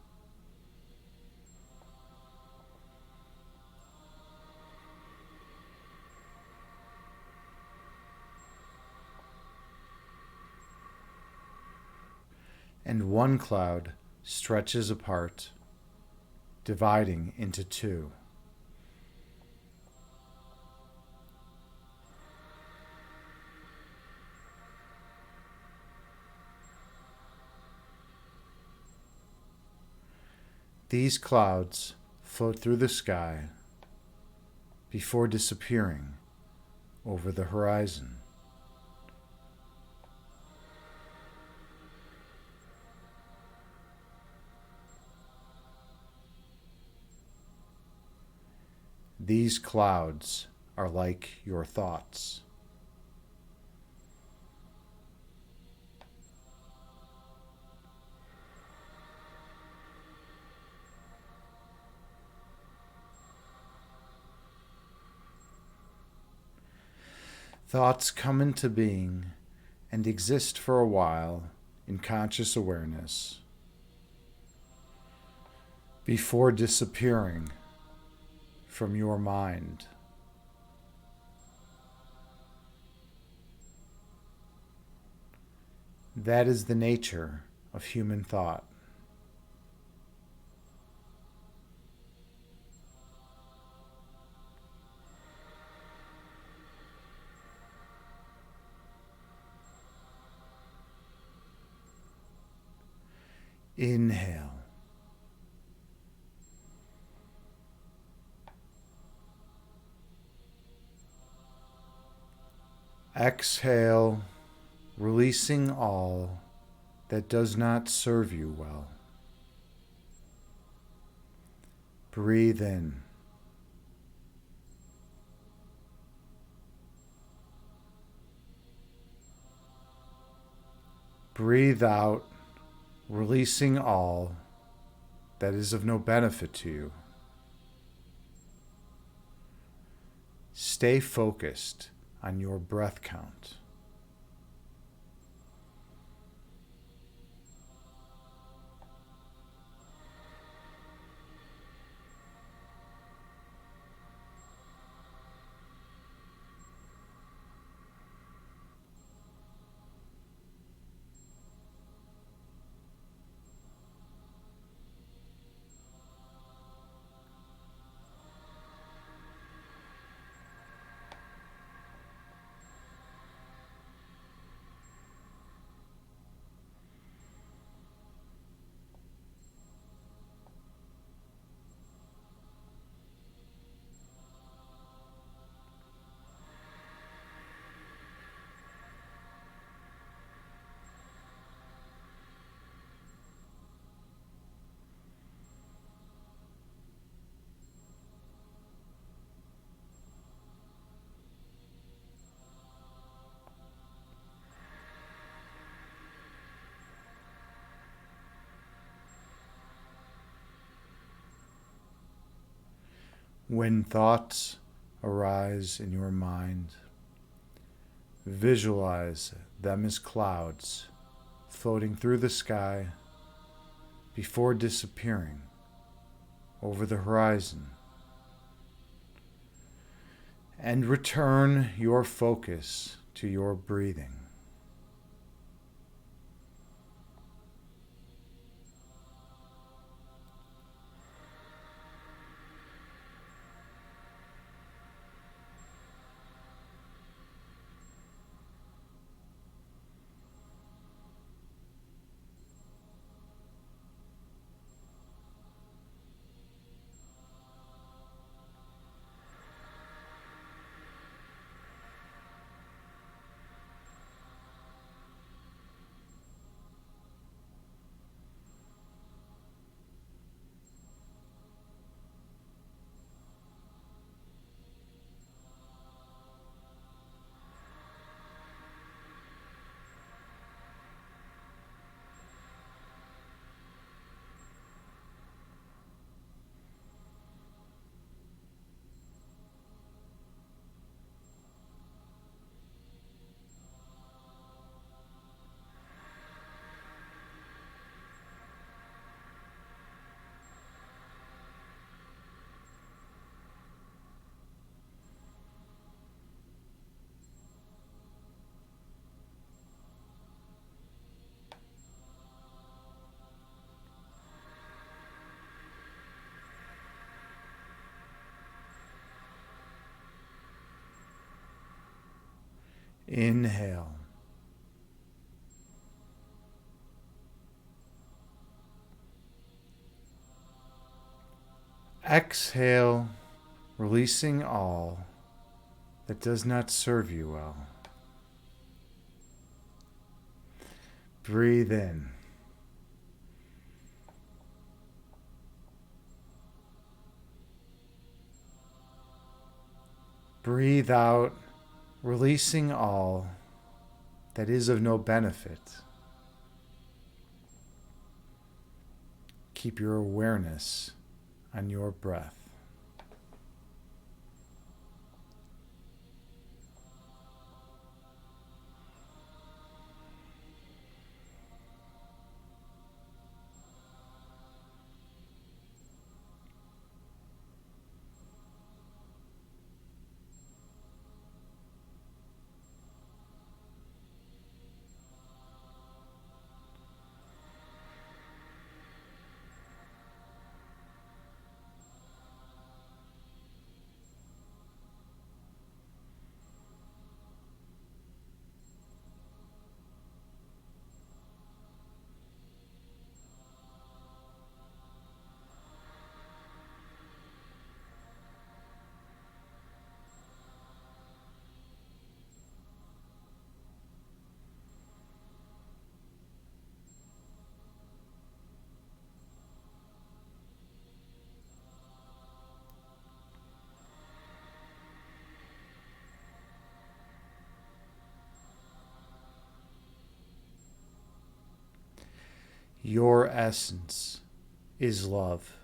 S1: and one cloud stretches apart, dividing into two. These clouds float through the sky before disappearing over the horizon. These clouds are like your thoughts. Thoughts come into being and exist for a while in conscious awareness before disappearing from your mind. That is the nature of human thought. Inhale. Exhale, releasing all that does not serve you well. Breathe in. Breathe out, releasing all that is of no benefit to you. Stay focused on your breath count. When thoughts arise in your mind, visualize them as clouds floating through the sky before disappearing over the horizon. And return your focus to your breathing. Inhale. Exhale, releasing all that does not serve you well. Breathe in. Breathe out, releasing all that is of no benefit. Keep your awareness on your breath. Your essence is love.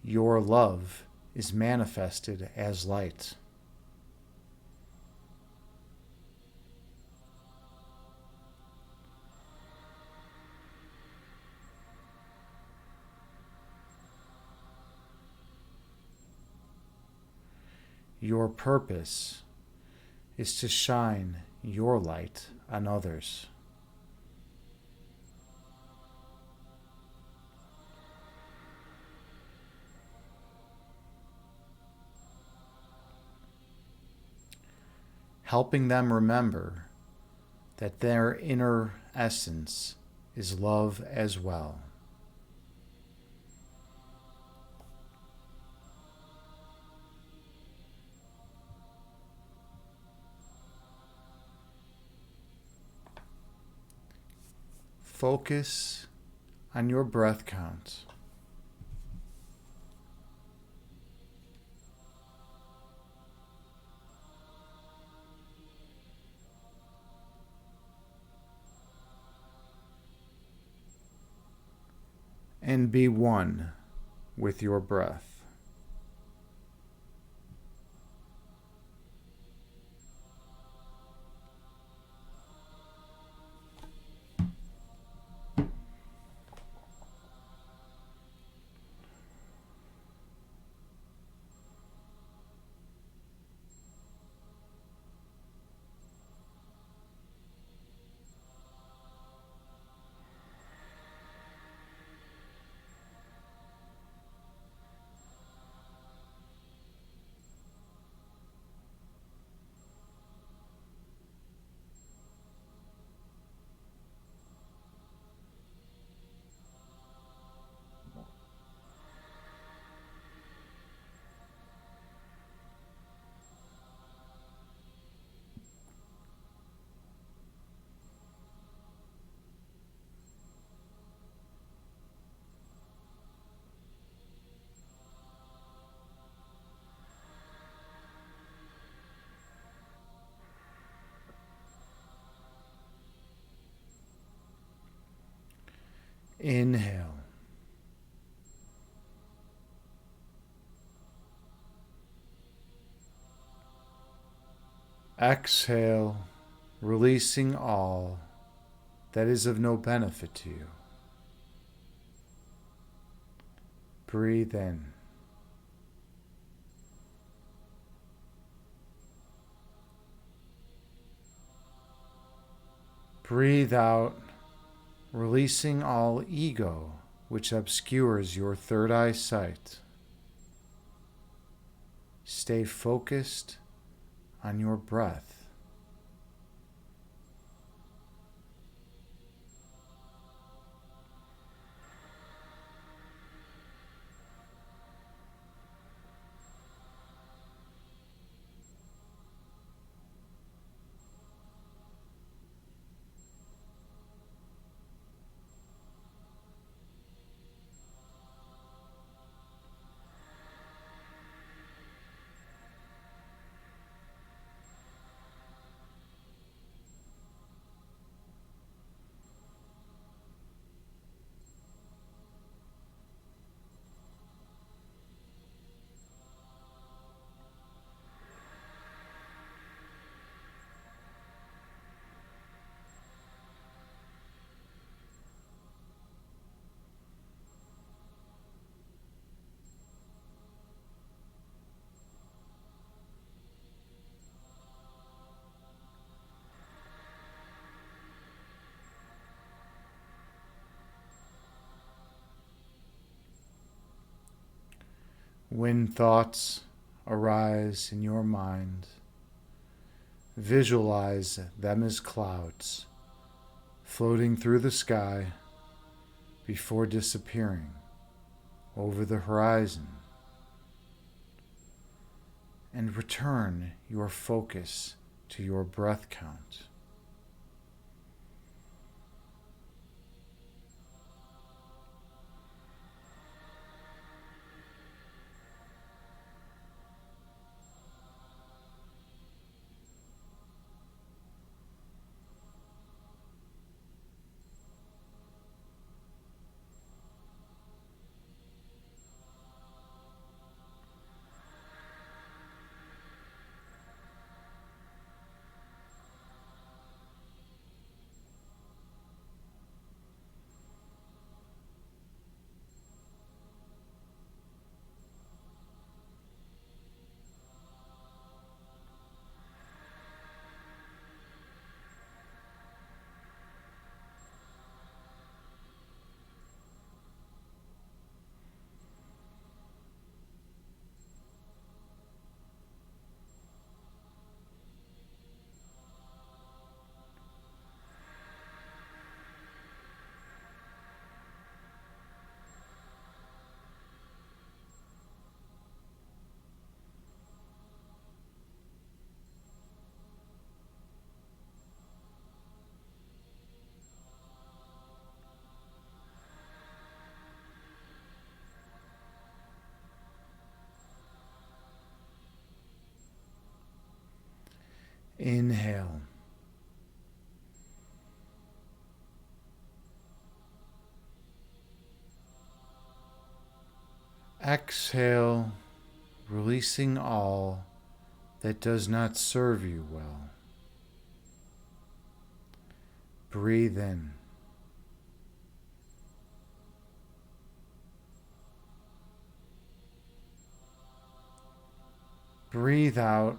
S1: Your love is manifested as light. Your purpose is to shine your light on others. Helping them remember that their inner essence is love as well. Focus on your breath count. And be one with your breath. Inhale. Exhale, releasing all that is of no benefit to you. Breathe in. Breathe out, releasing all ego which obscures your third eye sight. Stay focused on your breath. When thoughts arise in your mind, visualize them as clouds floating through the sky before disappearing over the horizon, and return your focus to your breath count. Inhale. Exhale, releasing all that does not serve you well. Breathe in. Breathe out,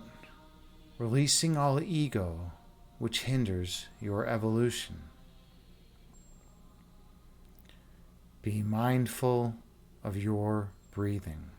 S1: releasing all ego which hinders your evolution. Be mindful of your breathing.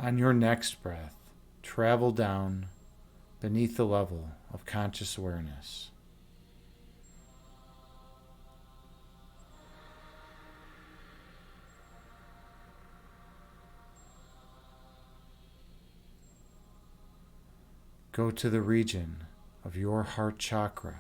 S1: On your next breath, travel down beneath the level of conscious awareness. Go to the region of your heart chakra.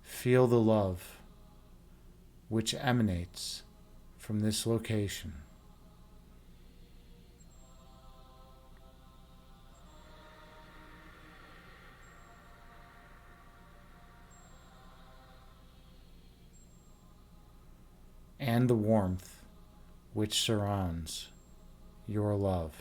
S1: Feel the love which emanates from this location. And the warmth which surrounds your love.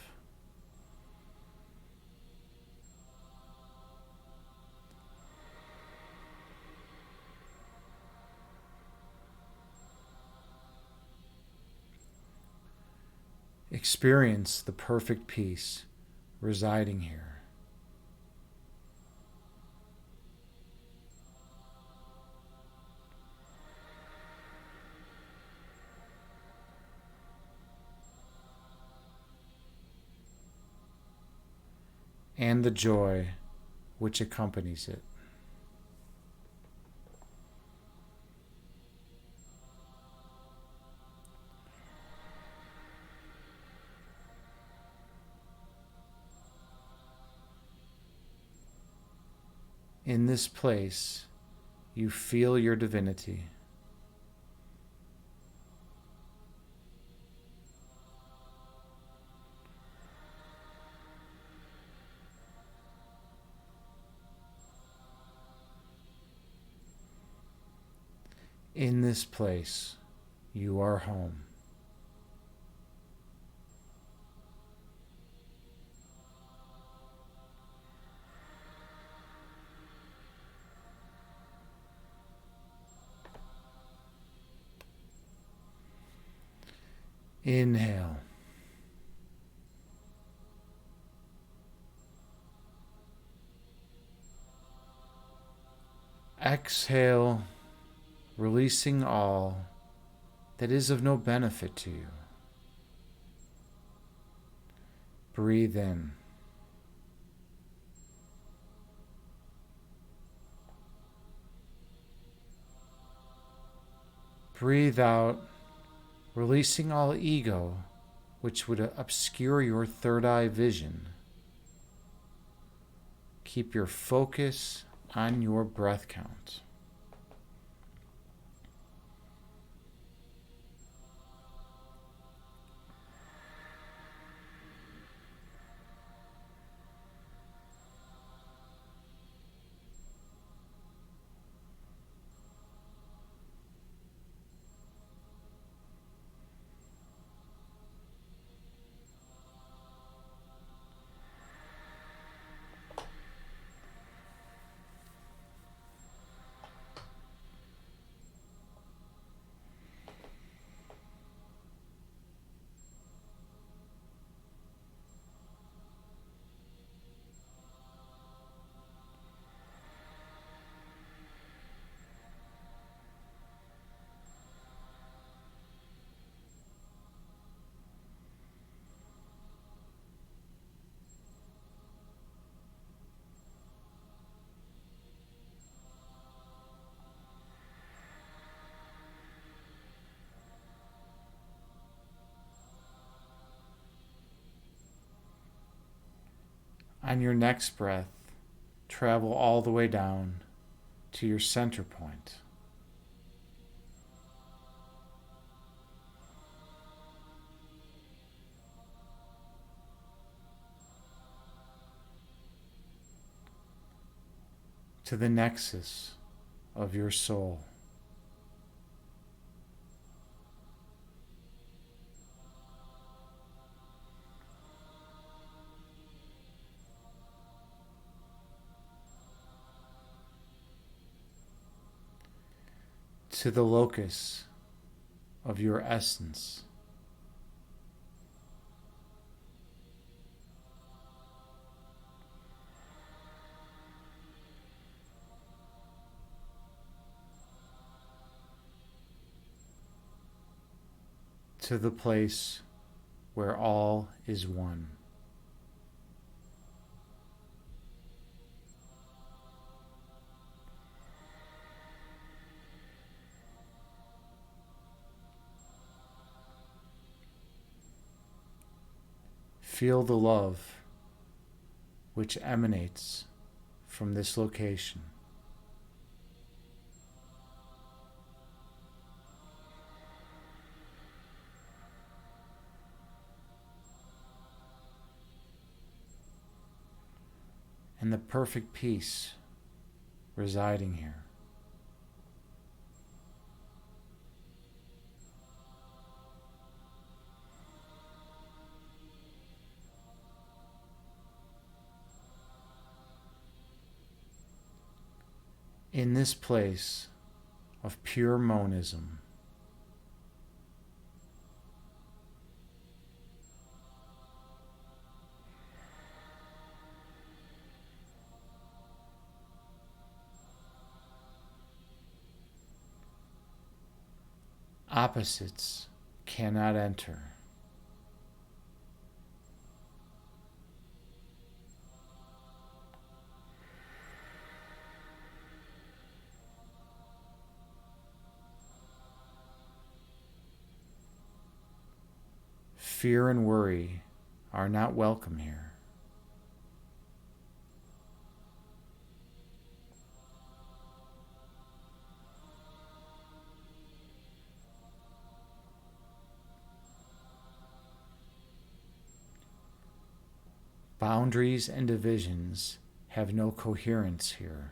S1: Experience the perfect peace residing here. And the joy which accompanies it. In this place, you feel your divinity. In this place, you are home. Inhale. Exhale, releasing all that is of no benefit to you. Breathe in. Breathe out, releasing all ego, which would obscure your third eye vision. Keep your focus on your breath count. On your next breath, travel all the way down to your center point. To the nexus of your soul. To the locus of your essence. to the place where all is one. Feel the love which emanates from this location. And the perfect peace residing here. In this place of pure monism, opposites cannot enter. Fear and worry are not welcome here. Boundaries and divisions have no coherence here.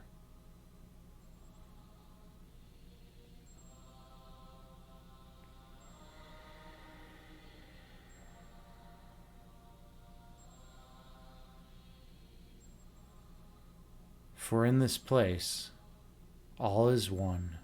S1: For in this place, all is one.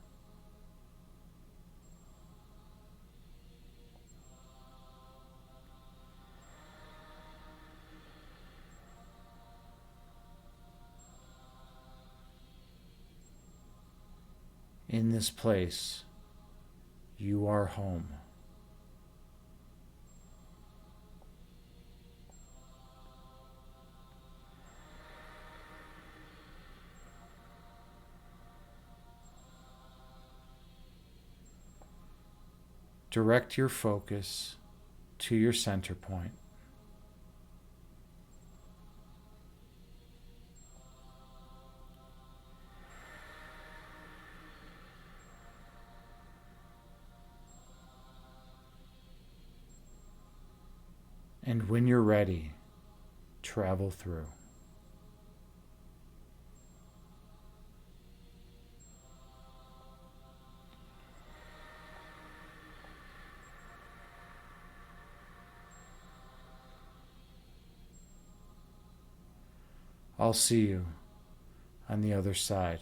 S1: In this place, you are home. Direct your focus to your center point. And when you're ready, travel through. I'll see you on the other side.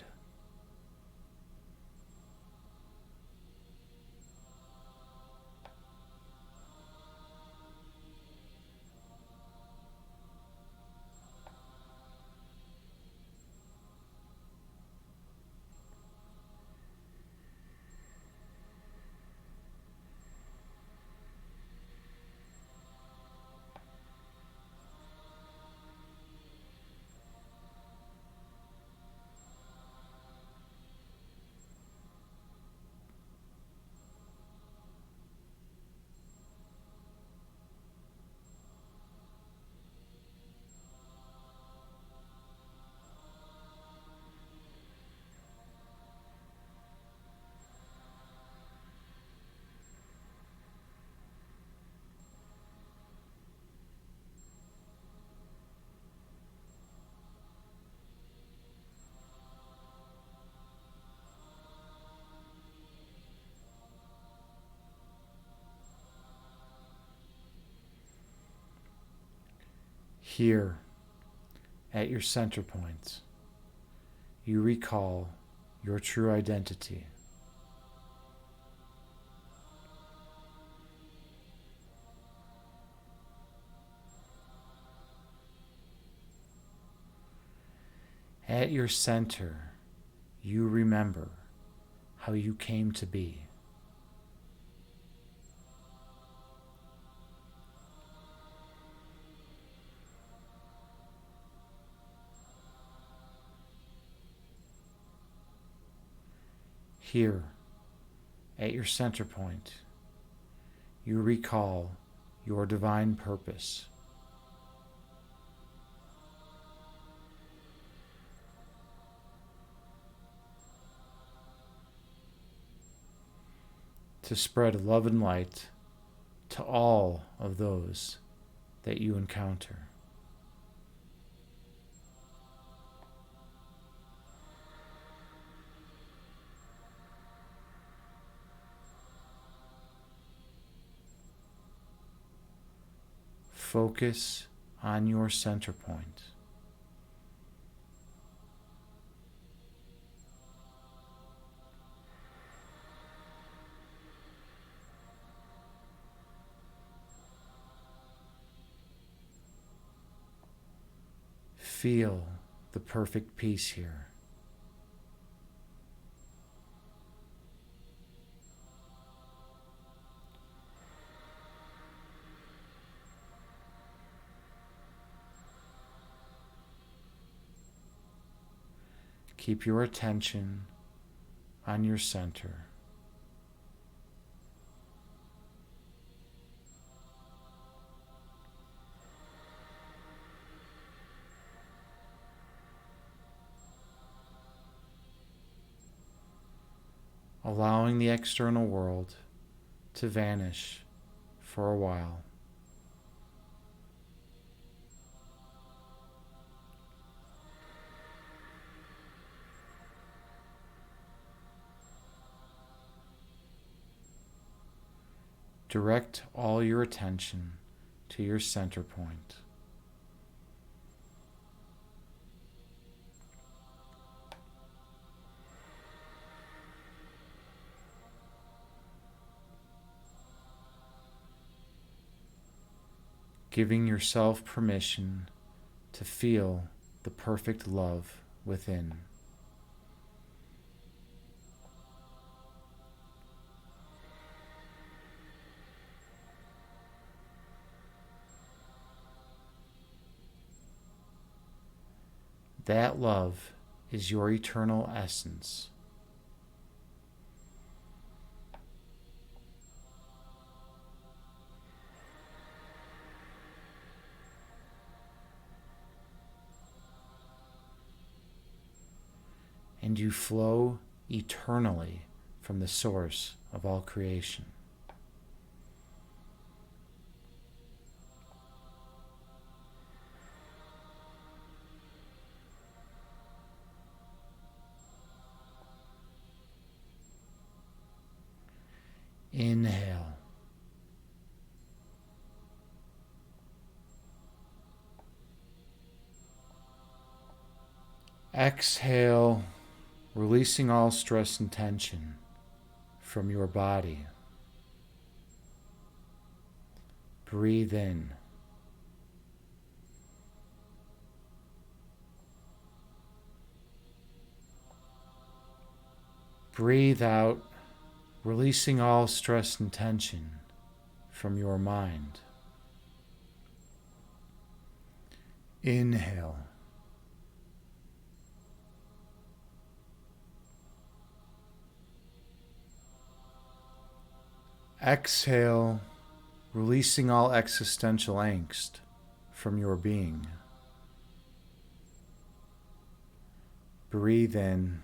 S1: Here, at your center points, you recall your true identity. At your center, you remember how you came to be. Here, at your center point, you recall your divine purpose. To spread love and light to all of those that you encounter. Focus on your center point. Feel the perfect peace here. Keep your attention on your center. Allowing the external world to vanish for a while. Direct all your attention to your center point. Giving yourself permission to feel the perfect love within. That love is your eternal essence. And you flow eternally from the source of all creation. Inhale. Exhale, releasing all stress and tension from your body. Breathe in. Breathe out, releasing all stress and tension from your mind. Inhale. Exhale, releasing all existential angst from your being. Breathe in.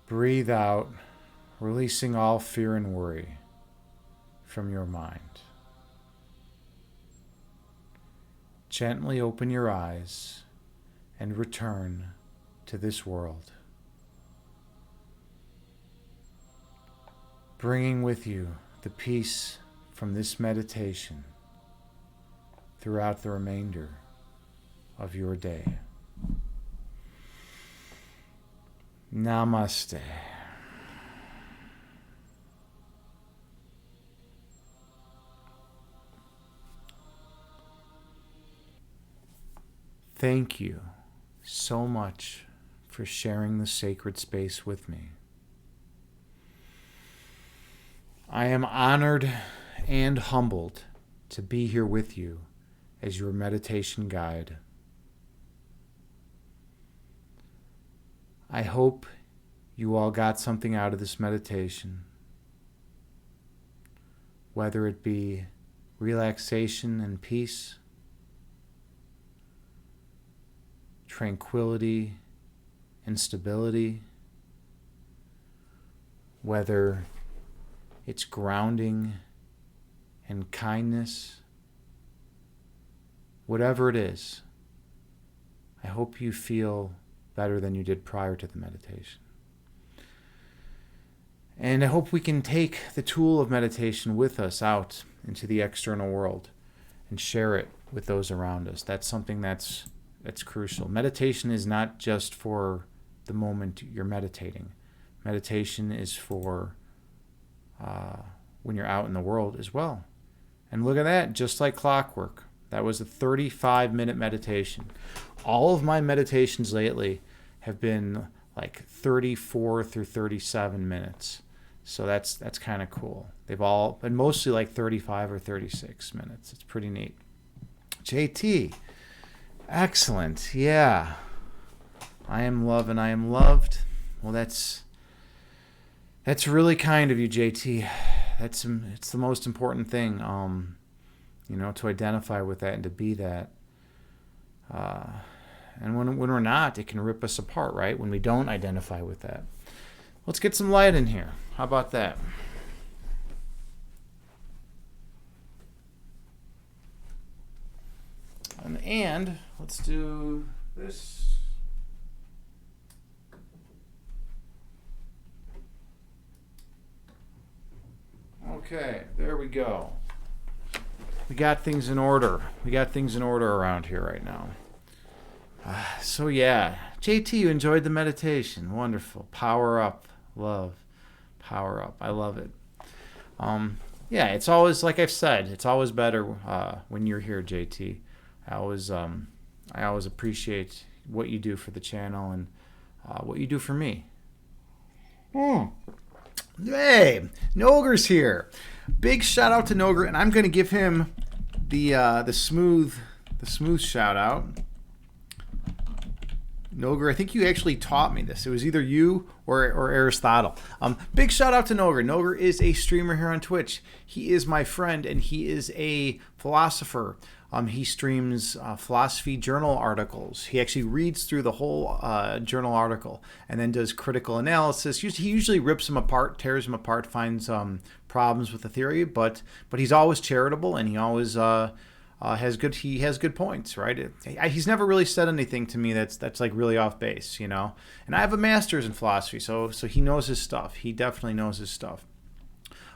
S1: Breathe out, releasing all fear and worry from your mind. Gently open your eyes and return to this world, bringing with you the peace from this meditation throughout the remainder of your day. Namaste. Thank you so much for sharing the sacred space with me. I am honored and humbled to be here with you as your meditation guide. I hope you all got something out of this meditation, whether it be relaxation and peace, tranquility and stability, whether it's grounding and kindness, whatever it is. I hope you feel better than you did prior to the meditation. And I hope we can take the tool of meditation with us out into the external world and share it with those around us. That's something that's crucial. Meditation is not just for the moment you're meditating. Meditation is for when you're out in the world as well. And look at that, just like clockwork. That was a 35-minute meditation. All of my meditations lately have been like 34 through 37 minutes. So that's kind of cool. They've all been mostly like 35 or 36 minutes. It's pretty neat. JT, excellent. Yeah. I am love and I am loved. Well, that's really kind of you, JT. It's the most important thing, to identify with that and to be that. And when we're not, it can rip us apart, right? When we don't identify with that. Let's get some light in here. How about that? And let's do this. Okay, there we go. We got things in order. We got things in order around here right now. So yeah, JT, you enjoyed the meditation. Wonderful. Power up. Love. Power up. I love it. Yeah, it's always, like I've said, it's always better when you're here, JT. I always appreciate what you do for the channel and what you do for me. Hey, Nogre's here. Big shout out to Nogre, and I'm going to give him the smooth shout out. Nogre, I think you actually taught me this. It was either you or Aristotle. Big shout out to Nogre. Nogre is a streamer here on Twitch. He is my friend, and he is a philosopher. He streams philosophy journal articles. He actually reads through the whole journal article and then does critical analysis. He usually rips them apart, tears them apart, finds problems with the theory, but he's always charitable, and he always has good points, right? He's never really said anything to me that's like really off base, And I have a master's in philosophy, so he knows his stuff. He definitely knows his stuff.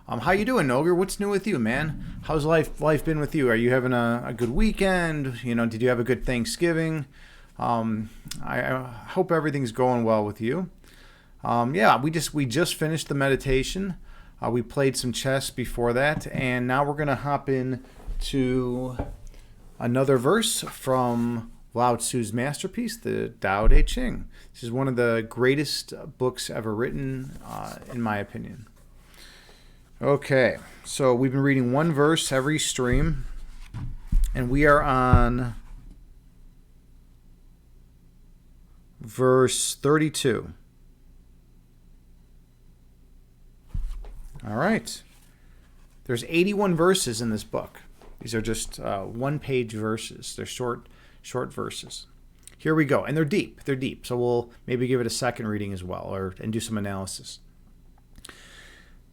S1: How you doing, Nogre? What's new with you, man? How's life been with you? Are you having a good weekend? Did you have a good Thanksgiving? I hope everything's going well with you. Yeah, we just finished the meditation. We played some chess before that, and now we're gonna hop in to another verse from Lao Tzu's masterpiece, the Tao Te Ching. This is one of the greatest books ever written, in my opinion. Okay, so we've been reading one verse every stream, and we are on verse 32. All right. There's 81 verses in this book. These are just one-page verses. They're short verses. Here we go, and they're deep. They're deep, so we'll maybe give it a second reading as well, and do some analysis.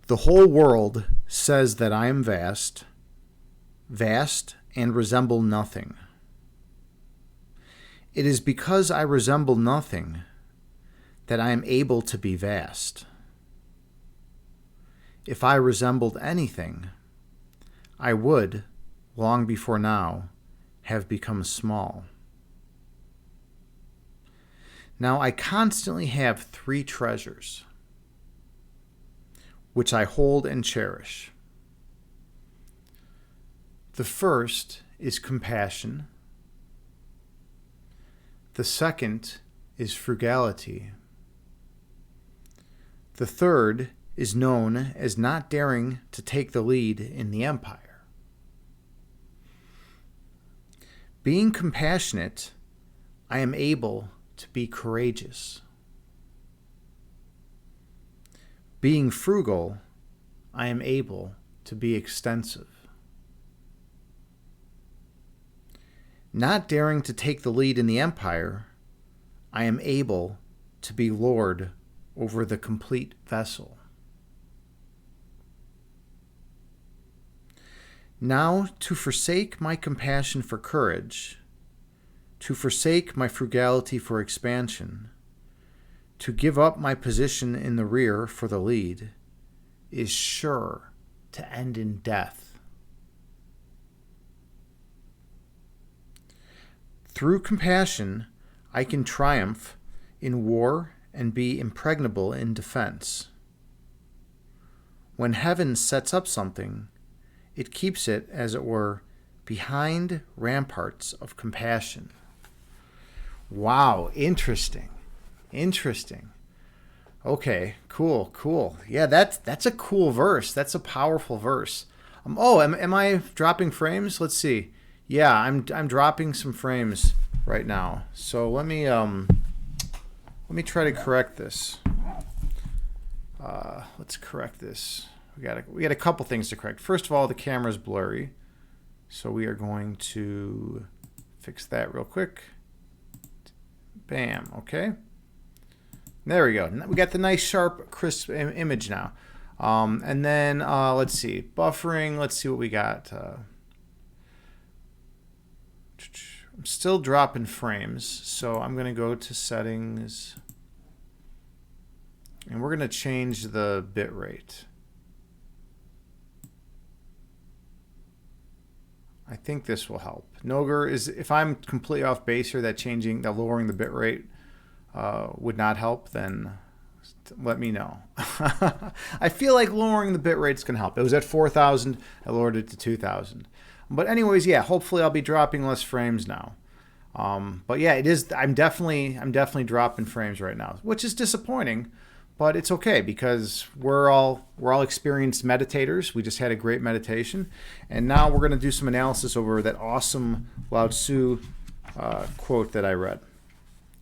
S1: The whole world says that I am vast, and resemble nothing. It is because I resemble nothing that I am able to be vast. If I resembled anything, I would, long before now, have become small. Now I constantly have 3 treasures, which I hold and cherish. The first is compassion. The second is frugality. The third is known as not daring to take the lead in the empire. Being compassionate, I am able to be courageous. Being frugal, I am able to be extensive. Not daring to take the lead in the empire, I am able to be lord over the complete vessel. Now to forsake my compassion for courage, to forsake my frugality for expansion, to give up my position in the rear for the lead, is sure to end in death. Through compassion, I can triumph in war and be impregnable in defense. When heaven sets up something, it keeps it, as it were, behind ramparts of compassion. Wow, interesting. Interesting. Okay, cool. Yeah, that's a cool verse. That's a powerful verse. Am I dropping frames? Let's see. Yeah, I'm dropping some frames right now. So let me try to correct this. Let's correct this. We got a couple things to correct. First of all, the camera's blurry, so we are going to fix that real quick. Bam. Okay. There we go. We got the nice, sharp, crisp image now. And then let's see, buffering. Let's see what we got. I'm still dropping frames, so I'm going to go to settings, and we're going to change the bit rate. I think this will help. Noger is, if I'm completely off base here, that lowering the bit rate would not help, then let me know. I feel like lowering the bit rate's can help. It was at 4,000. I lowered it to 2,000. But anyways, yeah, hopefully I'll be dropping less frames now. But yeah, it is. I'm definitely dropping frames right now, which is disappointing, but it's okay because we're all experienced meditators. We just had a great meditation, and now we're going to do some analysis over that awesome Lao Tzu quote that I read.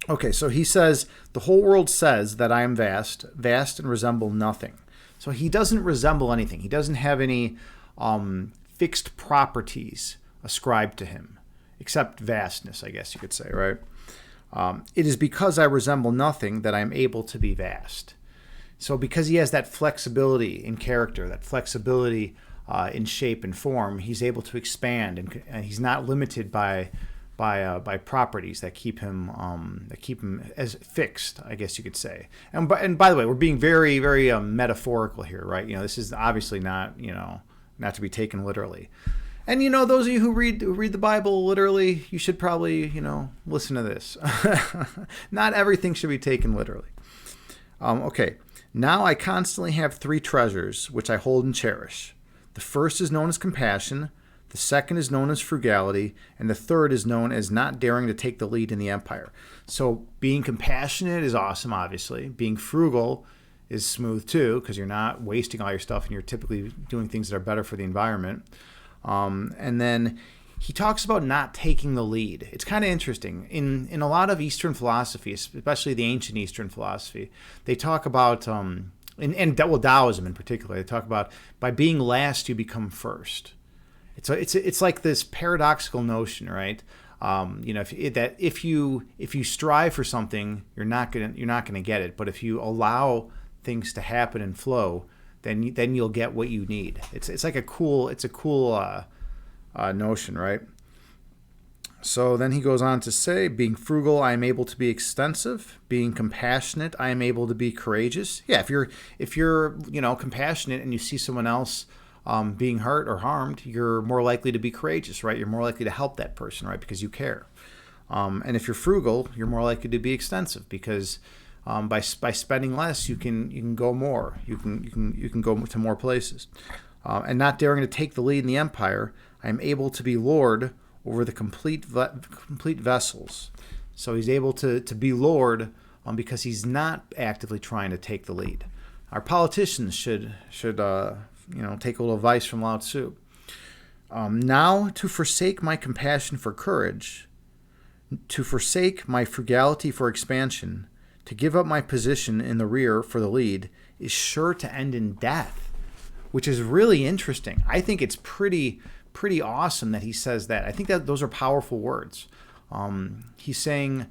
S1: Okay, so he says, "The whole world says that I am vast, vast and resemble nothing." So he doesn't resemble anything. He doesn't have any fixed properties ascribed to him, except vastness, I guess you could say, right? It is because I resemble nothing that I am able to be vast. So because he has that flexibility in character, that flexibility in shape and form, he's able to expand, and he's not limited by properties that keep him as fixed, I guess you could say. And by the way, we're being very, very metaphorical here, right? You know, this is obviously not to be taken literally. And those of you who read the Bible literally, you should probably listen to this. Not everything should be taken literally. Okay, now I constantly have three treasures which I hold and cherish. The first is known as compassion. The second is known as frugality, and the third is known as not daring to take the lead in the empire. So being compassionate is awesome, obviously. Being frugal is smooth too, because you're not wasting all your stuff and you're typically doing things that are better for the environment. And then he talks about not taking the lead. It's kind of interesting. In a lot of Eastern philosophy, especially the ancient Eastern philosophy, they talk about, and Taoism in particular, they talk about by being last, you become first. It's like this paradoxical notion, right? If you strive for something, you're not gonna get it. But if you allow things to happen and flow, then you'll get what you need. It's a cool notion, right? So then he goes on to say, being frugal, I am able to be extensive. Being compassionate, I am able to be courageous. Yeah, if you're compassionate and you see someone else being hurt or harmed, you're more likely to be courageous, right? You're more likely to help that person, right? Because you care. And if you're frugal, you're more likely to be extensive because by spending less, you can go more. You can go to more places. And not daring to take the lead in the empire, I am able to be lord over the complete vessels. So he's able to be lord because he's not actively trying to take the lead. Our politicians should take a little advice from Lao Tzu. Now to forsake my compassion for courage, to forsake my frugality for expansion, to give up my position in the rear for the lead, is sure to end in death, which is really interesting. I think it's pretty awesome that he says that. I think that those are powerful words. He's saying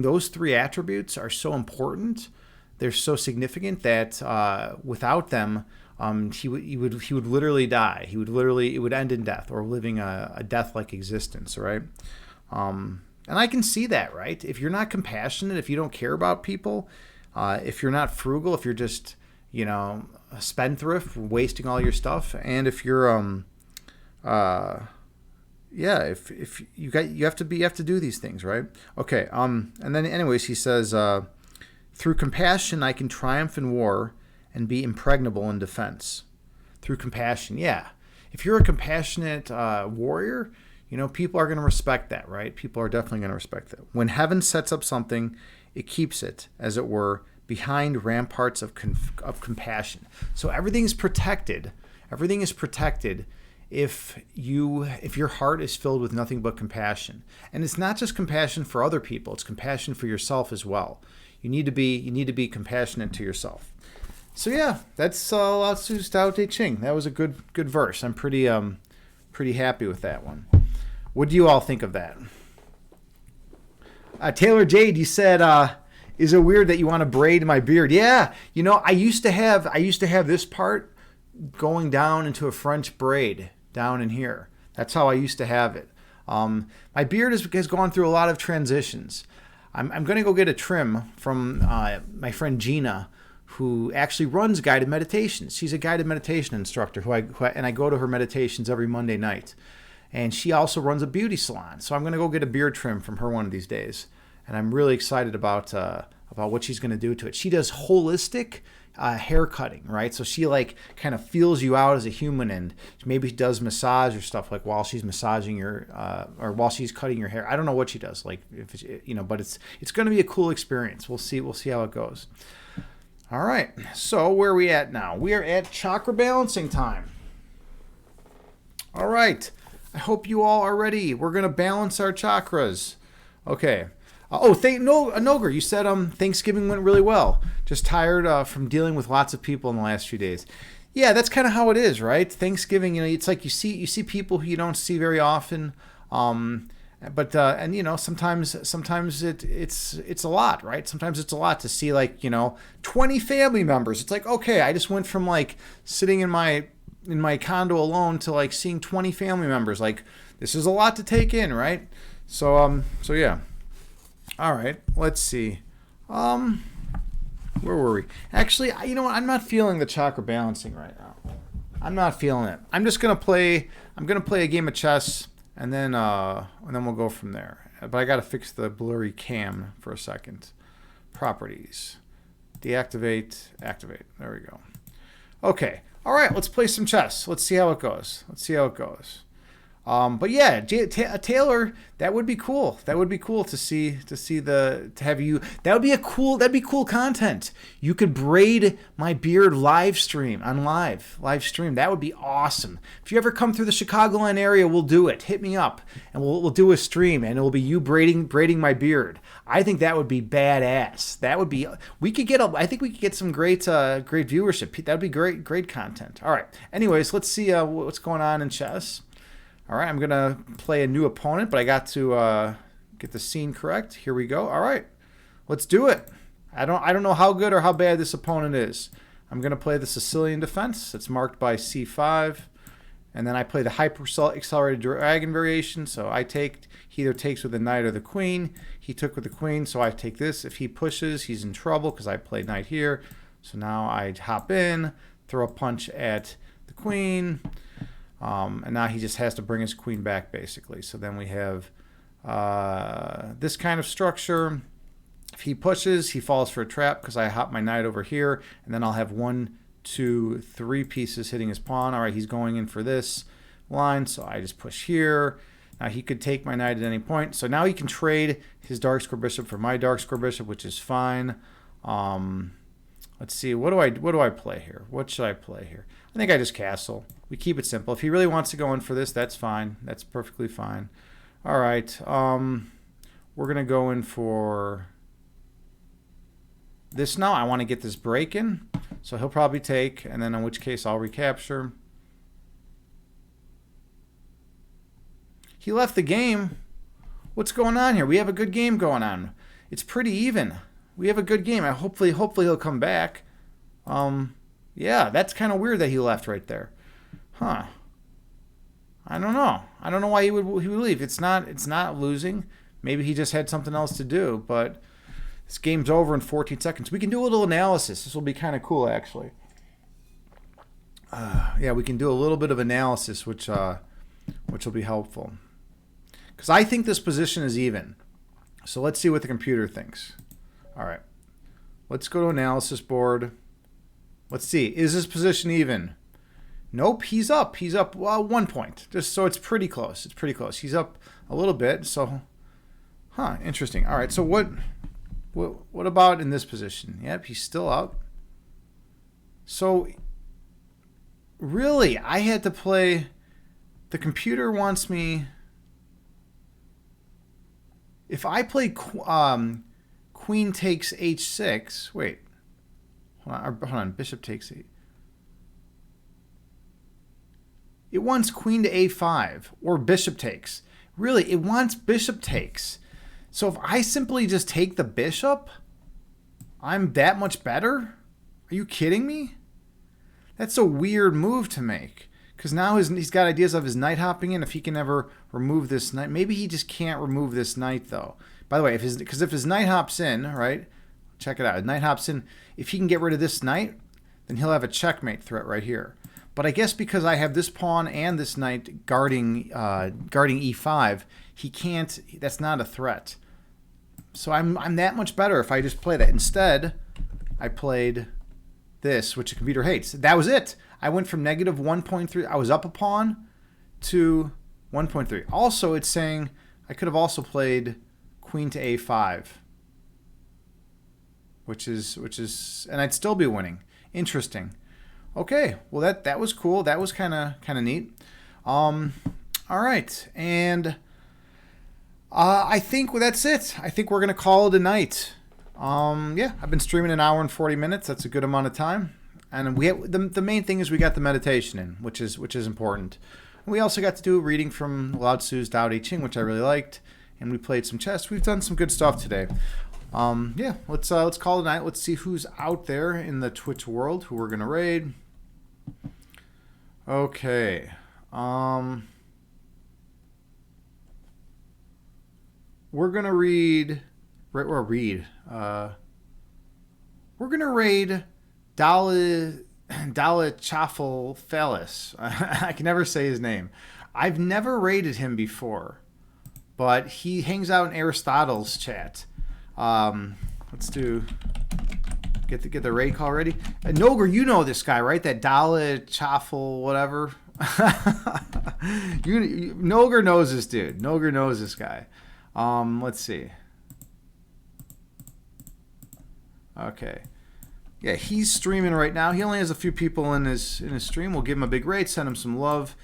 S1: those three attributes are so important, they're so significant that without them, he would literally die. It would end in death, or living a death-like existence, right? And I can see that, right? If you're not compassionate, if you don't care about people, if you're not frugal, if you're just, a spendthrift, wasting all your stuff, and if you're, if you have to do these things, right? Okay. And then, anyways, he says, through compassion, I can triumph in war and be impregnable in defense. Through compassion, yeah. If you're a compassionate warrior, people are going to respect that, right? People are definitely going to respect that. When heaven sets up something, it keeps it, as it were, behind ramparts of compassion. So everything is protected. Everything is protected if your heart is filled with nothing but compassion. And it's not just compassion for other people; it's compassion for yourself as well. You need to be compassionate to yourself. So yeah, that's Lao Tzu's Tao Te Ching. That was a good verse. I'm pretty happy with that one. What do you all think of that? Taylor Jade, you said, is it weird that you want to braid my beard? Yeah, I used to have this part going down into a French braid down in here. That's how I used to have it. My beard has gone through a lot of transitions. I'm going to go get a trim from my friend Gina, who actually runs guided meditations. She's a guided meditation instructor and I go to her meditations every Monday night. And she also runs a beauty salon. So I'm going to go get a beard trim from her one of these days. And I'm really excited about what she's going to do to it. She does holistic hair cutting, right? So she kind of feels you out as a human, and maybe does massage or stuff while she's massaging your or while she's cutting your hair. I don't know what she does, but it's going to be a cool experience. We'll see how it goes. All right. So where are we at now? We are at chakra balancing time. All right. I hope you all are ready. We're going to balance our chakras. Okay. Noger, you said Thanksgiving went really well. Just tired from dealing with lots of people in the last few days. Yeah, that's kind of how it is, right? Thanksgiving, it's like you see people who you don't see very often. Sometimes it's a lot, right? Sometimes it's a lot to see 20 family members. It's like, okay, I just went from sitting in my condo alone to seeing 20 family members. This is a lot to take in, right? So yeah. All right, let's see. Where were we? Actually, I'm not feeling the chakra balancing right now. I'm not feeling it. I'm gonna play a game of chess, and then we'll go from there. But I gotta fix the blurry cam for a second. Properties, deactivate, activate. There we go. Okay. All right. Let's play some chess. Let's see how it goes. But yeah, Taylor, that would be cool. That would be cool to have you. That'd be cool content. You could braid my beard live stream. That would be awesome. If you ever come through the Chicagoland area, we'll do it. Hit me up and we'll do a stream, and it'll be you braiding my beard. I think that would be badass. I think we could get some great viewership. That'd be great content. All right. Anyways, let's see what's going on in chess. All right, I'm going to play a new opponent, but I got to get the scene correct. Here we go. All right, let's do it. I don't know how good or how bad this opponent is. I'm going to play the Sicilian defense. It's marked by c5. And then I play the hyper-accelerated dragon variation. So he either takes with the knight or the queen. He took with the queen, so I take this. If he pushes, he's in trouble because I play knight here. So now I hop in, throw a punch at the queen. And now he just has to bring his queen back, basically. So then we have this kind of structure. If he pushes, he falls for a trap because I hop my knight over here. And then I'll have 1, 2, 3 pieces hitting his pawn. All right, he's going in for this line, so I just push here. Now he could take my knight at any point. So now he can trade his dark square bishop for my dark square bishop, which is fine. Let's see. What do I play here? What should I play here? I think I just castle. We keep it simple. If he really wants to go in for this, that's fine. That's perfectly fine. All right. We're gonna go in for this now. I want to get this break in, so he'll probably take, and then in which case I'll recapture. He left the game. What's going on here? We have a good game going on. It's pretty even. We have a good game. Hopefully he'll come back. Yeah, that's kind of weird that he left right there. Huh. I don't know. I don't know why he would leave. It's not losing. Maybe he just had something else to do, but this game's over in 14 seconds. We can do a little analysis. This will be kind of cool, actually. Yeah, we can do a little bit of analysis, which will be helpful. Because I think this position is even. So let's see what the computer thinks. All right. Let's go to analysis board. Let's see. Is this position even? Nope, he's up. He's up 1 point. Just so it's pretty close. It's pretty close. He's up a little bit. So, interesting. All right. So what about in this position? Yep, he's still up. So really, I had to play. The computer wants me. If I play queen takes h6, wait, hold on, bishop takes 8. It wants queen to a5 or bishop takes. Really, it wants bishop takes. So if I simply just take the bishop, I'm that much better? Are you kidding me? That's a weird move to make. Because now he's got ideas of his knight hopping in. If he can ever remove this knight. Maybe he just can't remove this knight, though. By the way, if his knight hops in, right? Check it out. His knight hops in. If he can get rid of this knight, then he'll have a checkmate threat right here. But I guess because I have this pawn and this knight guarding e5, he can't. That's not a threat. So I'm that much better if I just play that. Instead, I played this, which the computer hates. That was it. I went from negative 1.3. I was up a pawn to 1.3. Also, it's saying I could have also played queen to a5, which is, and I'd still be winning. Interesting. Okay, well that was cool. That was kind of neat. All right, and I think that's it. I think we're gonna call it a night. Yeah, I've been streaming an hour and 40 minutes. That's a good amount of time. And we have, the main thing is we got the meditation in, which is important. And we also got to do a reading from Lao Tzu's Tao Te Ching, which I really liked. And we played some chess. We've done some good stuff today. Yeah, let's call it a night. Let's see who's out there in the Twitch world who we're gonna raid. Okay. We're gonna read. We're gonna raid Dalachafalfalis. I can never say his name. I've never raided him before, but he hangs out in Aristotle's chat. Let's get the raid call ready. Noger, you know this guy, right? That Dalachafal whatever. Noger knows this dude. Noger knows this guy. Let's see. Okay. Yeah, he's streaming right now. He only has a few people in his stream. We'll give him a big raid, send him some love.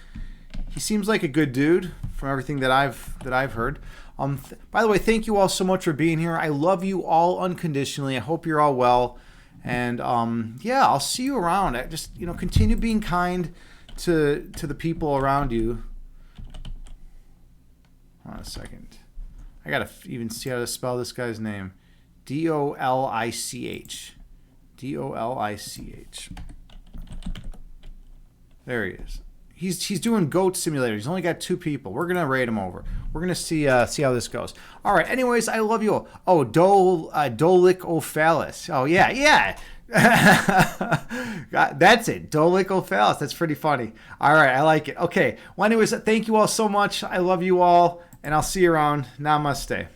S1: He seems like a good dude from everything that I've heard. By the way, thank you all so much for being here. I love you all unconditionally. I hope you're all well. And yeah, I'll see you around. Just continue being kind to the people around you. Hold on a second. I gotta even see how to spell this guy's name. Dolich. Dolich. There he is. He's doing Goat Simulator. He's only got 2 people. We're gonna raid him over. We're gonna see how this goes. All right. Anyways, I love you all. Oh, Dolicophalis. Oh yeah. That's it. Dolicophalis. That's pretty funny. All right, I like it. Okay. Well, anyways, thank you all so much. I love you all, and I'll see you around. Namaste.